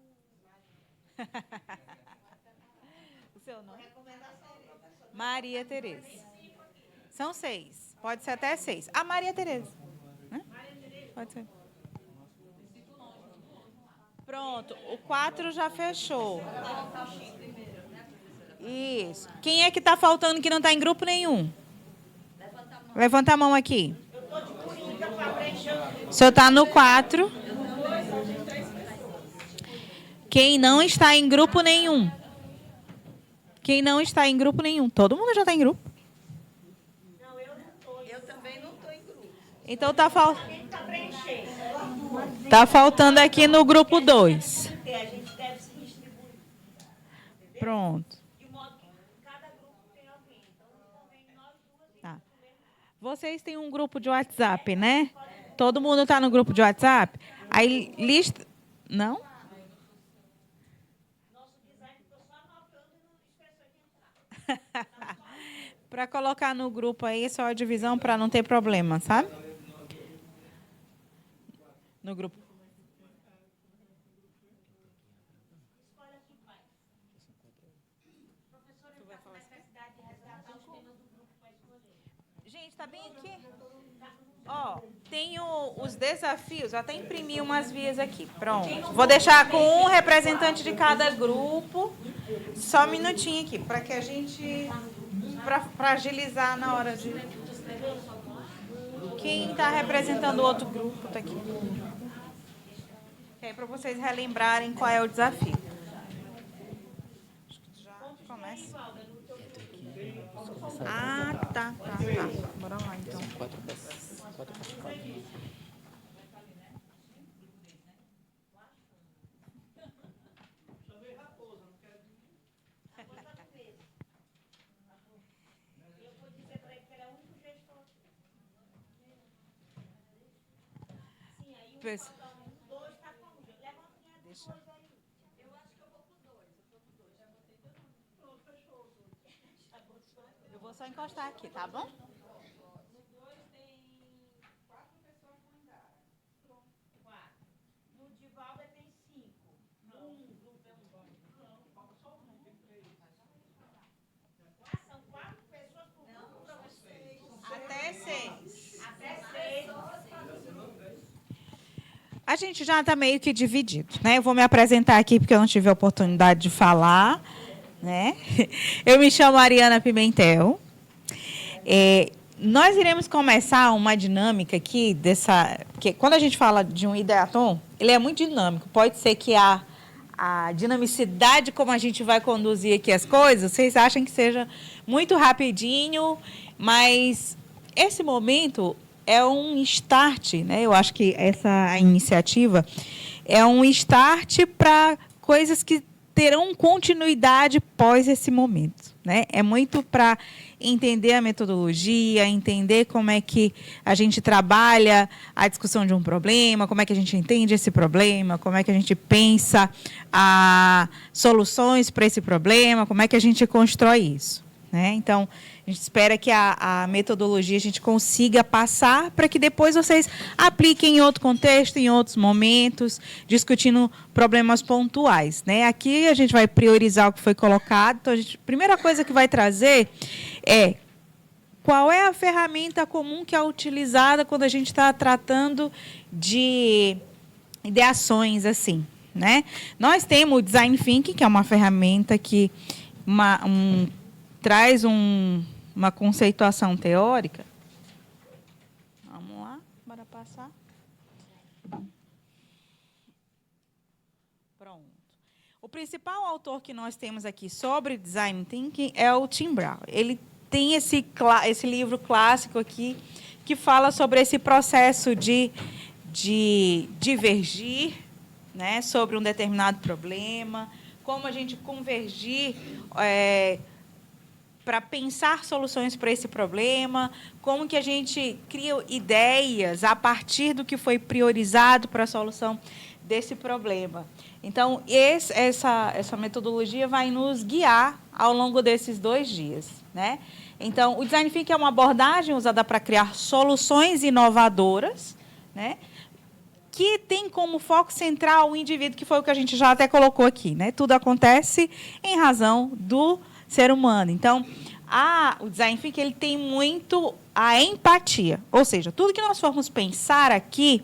O seu nome? Maria Tereza. São 6. Pode ser até 6. A Maria Tereza. Pode ser. Pronto. O 4 já fechou. Isso. Quem é que está faltando que não está em grupo nenhum? Levanta a mão aqui. O senhor está no 4. Quem não está em grupo nenhum? Quem não está em grupo nenhum? Todo mundo já está em grupo? Eu também não estou em grupo. Então está faltando aqui no grupo 2. A gente deve se distribuir. Pronto. De modo que cada grupo tem alguém. Então, convém nós duas. Tá. Vocês têm um grupo de WhatsApp, né? Todo mundo está no grupo de WhatsApp? Aí lista... Não? Nosso design ficou só anotando e não esqueceu de entrar. Para colocar no grupo aí, só a divisão para não ter problema, sabe? No grupo. Gente, está bem aqui. Ó, tem os desafios, até imprimi umas vias aqui. Pronto. Vou deixar com um representante de cada grupo. Só um minutinho aqui, para que a gente... Para agilizar na hora de... Quem está representando o outro grupo está aqui. Que aí para vocês relembrarem qual é o desafio. Acho que já começa. Ah, tá. Bora lá, então. Deixa. Eu vou só encostar aqui, tá bom? No Divalda tem 5. No grupo é são 4 pessoas por grupo para vocês. Até 6. Até 6. a gente já está meio que dividido, né? Eu vou me apresentar aqui porque eu não tive a oportunidade de falar, né? Eu me chamo Ariana Pimentel. Nós iremos começar uma dinâmica aqui porque quando a gente fala de um ideatom, ele é muito dinâmico. Pode ser que a dinamicidade como a gente vai conduzir aqui as coisas, vocês acham que seja muito rapidinho, mas esse momento é um start, né? Eu acho que essa iniciativa é um start para coisas que terão continuidade pós esse momento, né? É muito para entender a metodologia, entender como é que a gente trabalha a discussão de um problema, como é que a gente entende esse problema, como é que a gente pensa soluções para esse problema, como é que a gente constrói isso, né? Então, a gente espera que a metodologia a gente consiga passar para que depois vocês apliquem em outro contexto, em outros momentos, discutindo problemas pontuais, né? Aqui a gente vai priorizar o que foi colocado. Então, a primeira coisa que vai trazer é qual é a ferramenta comum que é utilizada quando a gente está tratando de ideações assim, né? Nós temos o Design Thinking, que é uma ferramenta que traz uma conceituação teórica. Vamos lá, bora passar. Pronto. O principal autor que nós temos aqui sobre Design Thinking é o Tim Brown. Ele tem esse livro clássico aqui que fala sobre esse processo de divergir, né, sobre um determinado problema, como a gente convergir para pensar soluções para esse problema, como que a gente cria ideias a partir do que foi priorizado para a solução desse problema. Então, essa metodologia vai nos guiar ao longo desses 2 dias, né? Então, o Design Thinking é uma abordagem usada para criar soluções inovadoras, né, que tem como foco central o indivíduo, que foi o que a gente já até colocou aqui, né? Tudo acontece em razão do ser humano. Então, o Design Thinking ele tem muito a empatia. Ou seja, tudo que nós formos pensar aqui,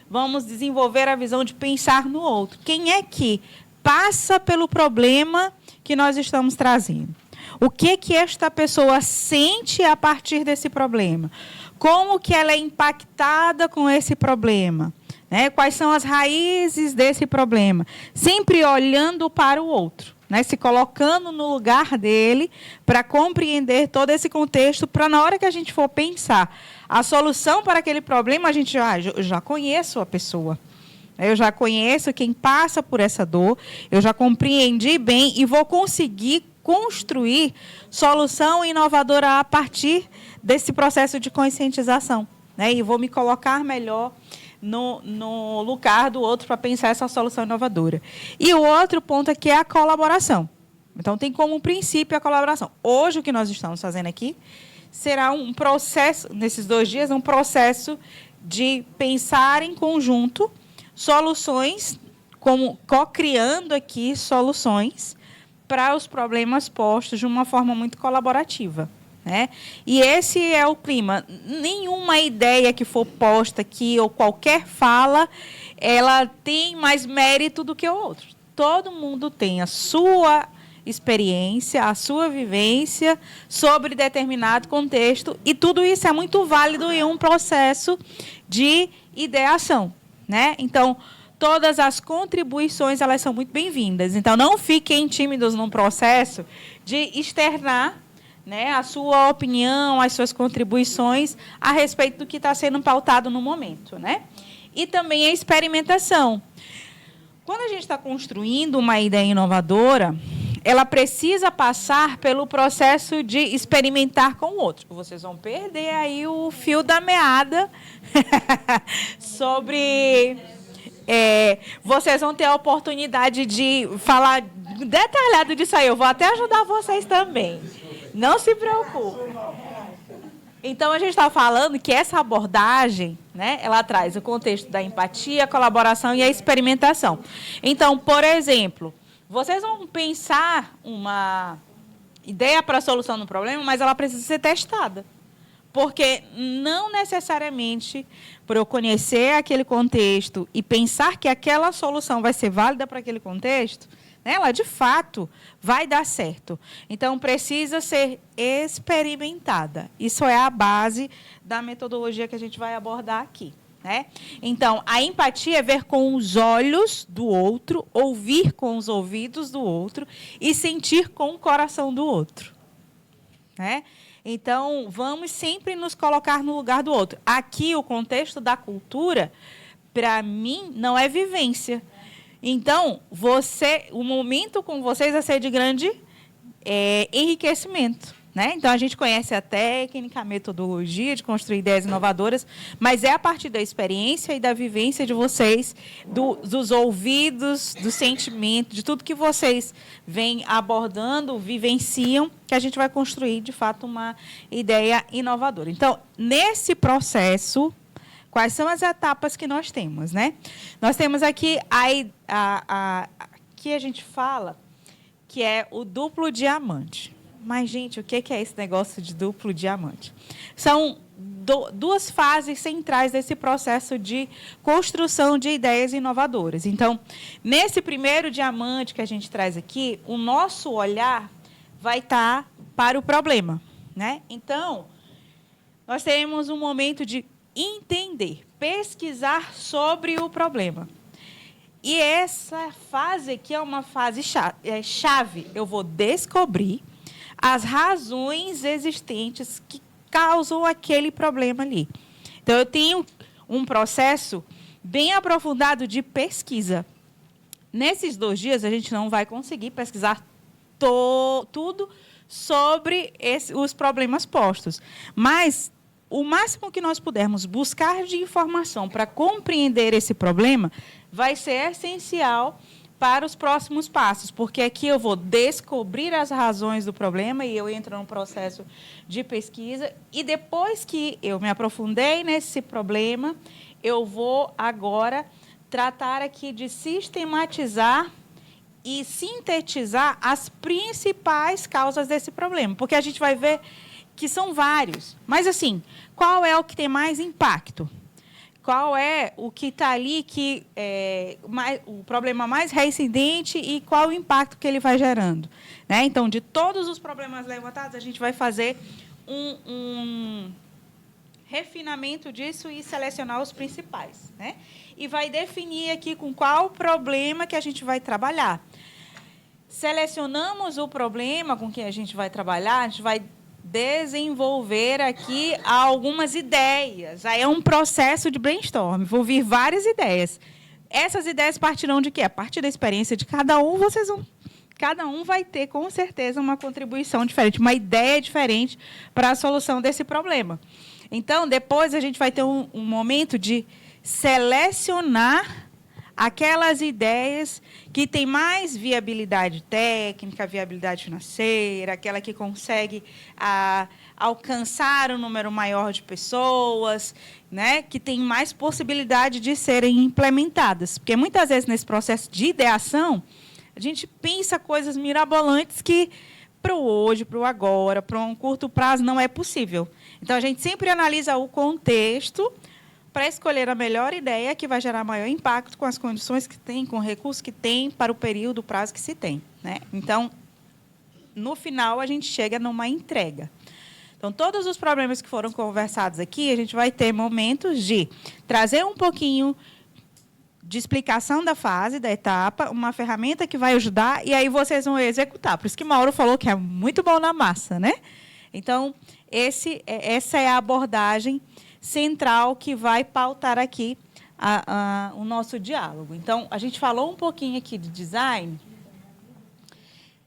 vamos desenvolver a visão de pensar no outro. Quem é que passa pelo problema que nós estamos trazendo? O que esta pessoa sente a partir desse problema? Como que ela é impactada com esse problema? Né? Quais são as raízes desse problema? Sempre olhando para o outro, né? Se colocando no lugar dele para compreender todo esse contexto, para na hora que a gente for pensar a solução para aquele problema, a gente eu já conheço a pessoa, eu já conheço quem passa por essa dor, eu já compreendi bem e vou conseguir construir solução inovadora a partir desse processo de conscientização, né? E vou me colocar melhor no lugar do outro para pensar essa solução inovadora. E o outro ponto aqui é a colaboração. Então, tem como princípio a colaboração. Hoje, o que nós estamos fazendo aqui será um processo, nesses 2 dias, um processo de pensar em conjunto soluções, como co-criando aqui soluções para os problemas postos de uma forma muito colaborativa, né? E esse é o clima. Nenhuma ideia que for posta aqui ou qualquer fala, ela tem mais mérito do que o outro. Todo mundo tem a sua experiência, a sua vivência sobre determinado contexto e tudo isso é muito válido em um processo de ideação, né? Então, todas as contribuições elas são muito bem-vindas. Então, não fiquem tímidos num processo de externar, né, a sua opinião, as suas contribuições a respeito do que está sendo pautado no momento, né? E também a experimentação. Quando a gente está construindo uma ideia inovadora, ela precisa passar pelo processo de experimentar com o outro. Vocês vão perder aí o fio da meada sobre... vocês vão ter a oportunidade de falar detalhado disso aí. Eu vou até ajudar vocês também. Não se preocupe. Então, a gente está falando que essa abordagem, né, ela traz o contexto da empatia, a colaboração e a experimentação. Então, por exemplo, vocês vão pensar uma ideia para a solução do problema, mas ela precisa ser testada. Porque não necessariamente, por eu conhecer aquele contexto e pensar que aquela solução vai ser válida para aquele contexto, né, ela de fato vai dar certo. Então, precisa ser experimentada. Isso é a base da metodologia que a gente vai abordar aqui. Né? Então, a empatia é ver com os olhos do outro, ouvir com os ouvidos do outro e sentir com o coração do outro. Né? Então, vamos sempre nos colocar no lugar do outro. Aqui, o contexto da cultura, para mim, não é vivência. Então, o momento com vocês vai ser de grande enriquecimento. Né? Então, a gente conhece a técnica, a metodologia de construir ideias inovadoras, mas é a partir da experiência e da vivência de vocês, dos ouvidos, do sentimento, de tudo que vocês vêm abordando, vivenciam, que a gente vai construir, de fato, uma ideia inovadora. Então, nesse processo, quais são as etapas que nós temos? Né? Nós temos aqui, que a gente fala, que é o duplo diamante. Mas, gente, o que é esse negócio de duplo diamante? São duas fases centrais desse processo de construção de ideias inovadoras. Então, nesse primeiro diamante que a gente traz aqui, o nosso olhar vai estar para o problema. Né? Então, nós temos um momento de entender, pesquisar sobre o problema. E essa fase aqui é uma fase chave. Eu vou descobrir as razões existentes que causam aquele problema ali. Então, eu tenho um processo bem aprofundado de pesquisa. Nesses 2 dias, a gente não vai conseguir pesquisar tudo sobre os problemas postos. Mas o máximo que nós pudermos buscar de informação para compreender esse problema vai ser essencial para os próximos passos, porque aqui eu vou descobrir as razões do problema e eu entro num processo de pesquisa e depois que eu me aprofundei nesse problema, eu vou agora tratar aqui de sistematizar e sintetizar as principais causas desse problema, porque a gente vai ver que são vários, mas assim, qual é o que tem mais impacto? Qual é o que está ali, o problema mais reincidente e qual o impacto que ele vai gerando. Né? Então, de todos os problemas levantados, a gente vai fazer um refinamento disso e selecionar os principais. Né? E vai definir aqui com qual problema que a gente vai trabalhar. Selecionamos o problema com que a gente vai trabalhar, a gente vai desenvolver aqui algumas ideias. Aí é um processo de brainstorm. Vou vir várias ideias. Essas ideias partirão de quê? A partir da experiência de cada um, cada um vai ter, com certeza, uma contribuição diferente, uma ideia diferente para a solução desse problema. Então, depois a gente vai ter um momento de selecionar aquelas ideias que têm mais viabilidade técnica, viabilidade financeira, aquela que consegue alcançar um número maior de pessoas, né, que tem mais possibilidade de serem implementadas. Porque, muitas vezes, nesse processo de ideação, a gente pensa coisas mirabolantes que, para o hoje, para o agora, para um curto prazo, não é possível. Então, a gente sempre analisa o contexto para escolher a melhor ideia que vai gerar maior impacto com as condições que tem, com o recurso que tem, para o período, o prazo que se tem. Né? Então, no final, a gente chega numa entrega. Então, todos os problemas que foram conversados aqui, a gente vai ter momentos de trazer um pouquinho de explicação da fase, da etapa, uma ferramenta que vai ajudar, e aí vocês vão executar. Por isso que Mauro falou que é muito bom na massa. Né? Então, essa é a abordagem central que vai pautar aqui o nosso diálogo. Então, a gente falou um pouquinho aqui de design.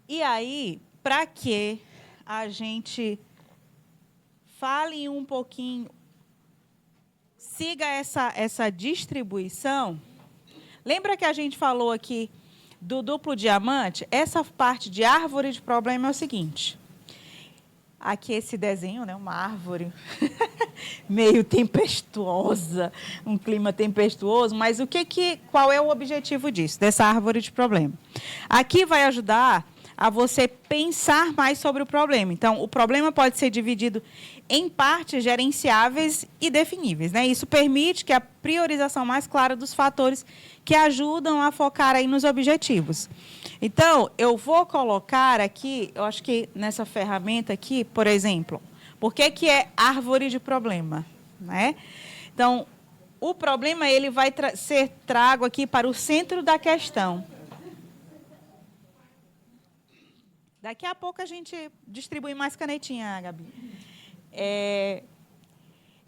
E aí, para que a gente fale um pouquinho, siga essa distribuição, lembra que a gente falou aqui do duplo diamante? Essa parte de árvore de problema é o seguinte. Aqui esse desenho, né, uma árvore meio tempestuosa, um clima tempestuoso, mas qual é o objetivo disso, dessa árvore de problema? Aqui vai ajudar a você pensar mais sobre o problema. Então, o problema pode ser dividido em partes gerenciáveis e definíveis, né? Isso permite que a priorização mais clara dos fatores que ajudam a focar aí nos objetivos. Então, eu vou colocar aqui, eu acho que nessa ferramenta aqui, por exemplo, por que é árvore de problema, né? Então, o problema ele vai ser trago aqui para o centro da questão. Daqui a pouco a gente distribui mais canetinha, Gabi.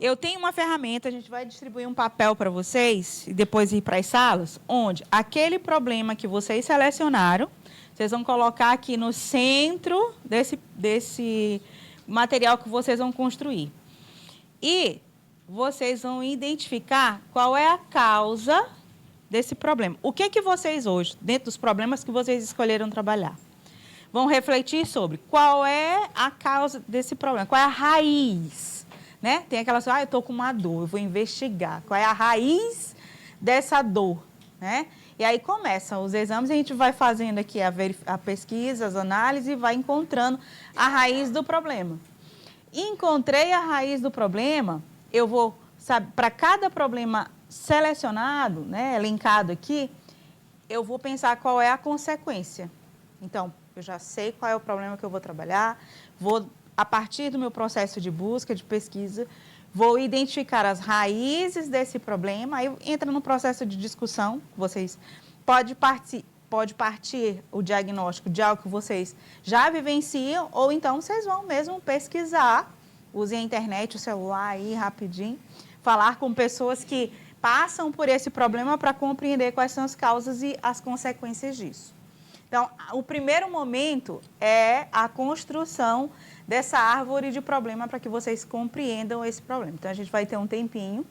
Eu tenho uma ferramenta, a gente vai distribuir um papel para vocês e depois ir para as salas, onde aquele problema que vocês selecionaram, vocês vão colocar aqui no centro desse material que vocês vão construir. E vocês vão identificar qual é a causa desse problema. O que vocês hoje, dentro dos problemas que vocês escolheram trabalhar, vão refletir sobre qual é a causa desse problema, qual é a raiz, né? Tem aquela coisa, eu estou com uma dor, eu vou investigar qual é a raiz dessa dor, né? E aí começam os exames, a gente vai fazendo aqui a pesquisa, as análises e vai encontrando a raiz do problema. Encontrei a raiz do problema, eu vou, sabe, para cada problema selecionado, né, elencado aqui, eu vou pensar qual é a consequência. Então, eu já sei qual é o problema que eu vou trabalhar, vou, a partir do meu processo de busca, de pesquisa, vou identificar as raízes desse problema, aí entra no processo de discussão, vocês pode partir o diagnóstico de algo que vocês já vivenciam, ou então vocês vão mesmo pesquisar, usem a internet, o celular aí rapidinho, falar com pessoas que passam por esse problema para compreender quais são as causas e as consequências disso. Então, o primeiro momento é a construção dessa árvore de problema para que vocês compreendam esse problema. Então, a gente vai ter um tempinho,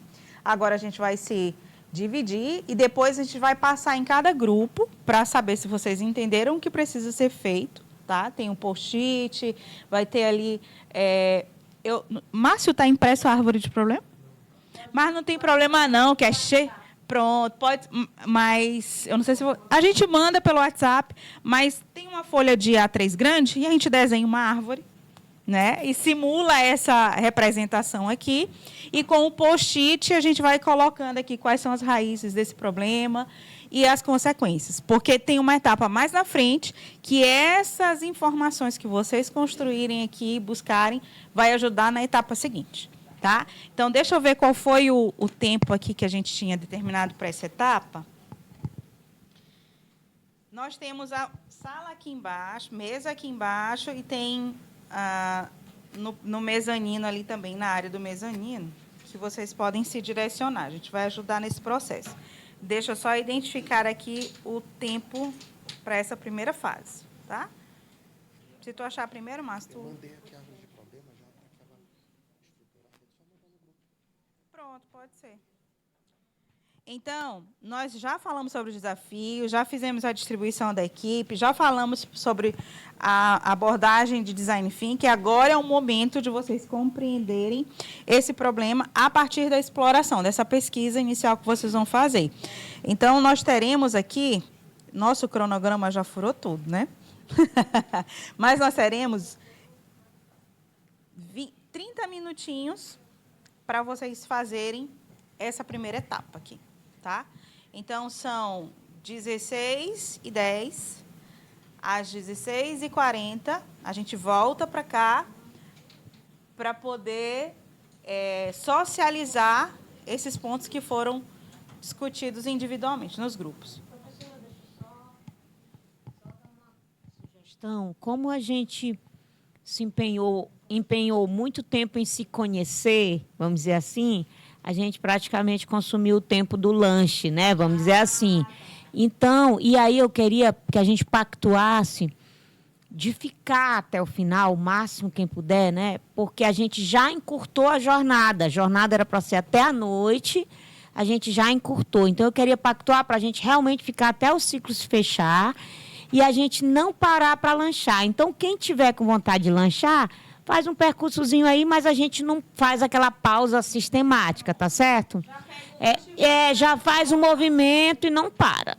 agora a gente vai se dividir e depois a gente vai passar em cada grupo para saber se vocês entenderam o que precisa ser feito, tá? Tem um post-it, vai ter ali... Márcio, está impresso a árvore de problema? Mas não tem problema não, que é cheio... Pronto, pode, mas eu não sei se a gente manda pelo WhatsApp, mas tem uma folha de A3 grande e a gente desenha uma árvore, né? E simula essa representação aqui. E com o post-it a gente vai colocando aqui quais são as raízes desse problema e as consequências. Porque tem uma etapa mais na frente que essas informações que vocês construírem aqui, buscarem, vai ajudar na etapa seguinte. Tá? Então, deixa eu ver qual foi o tempo aqui que a gente tinha determinado para essa etapa. Nós temos a sala aqui embaixo, mesa aqui embaixo, e tem no mezanino ali também, na área do mezanino, que vocês podem se direcionar. A gente vai ajudar nesse processo. Deixa eu só identificar aqui o tempo para essa primeira fase. Tá? Se tu achar primeiro, Márcio, tu... Pronto, pode ser. Então, nós já falamos sobre o desafio, já fizemos a distribuição da equipe, já falamos sobre a abordagem de design thinking, que agora é o momento de vocês compreenderem esse problema a partir da exploração, dessa pesquisa inicial que vocês vão fazer. Então, nós teremos aqui, nosso cronograma já furou tudo, né? Mas nós teremos 30 minutinhos para vocês fazerem essa primeira etapa aqui, tá? Então, são 16h10, às 16h40, a gente volta para cá para poder socializar esses pontos que foram discutidos individualmente nos grupos. Professora, deixa eu só dar uma sugestão. Como a gente se empenhou muito tempo em se conhecer, vamos dizer assim, a gente praticamente consumiu o tempo do lanche, né? Vamos dizer assim. Então, e aí eu queria que a gente pactuasse de ficar até o final, o máximo quem puder, né? Porque a gente já encurtou a jornada. A jornada era para ser até a noite, a gente já encurtou. Então, eu queria pactuar para a gente realmente ficar até o ciclo se fechar e a gente não parar para lanchar. Então, quem tiver com vontade de lanchar, faz um percursozinho aí, mas a gente não faz aquela pausa sistemática, tá certo? Já faz o movimento e não para.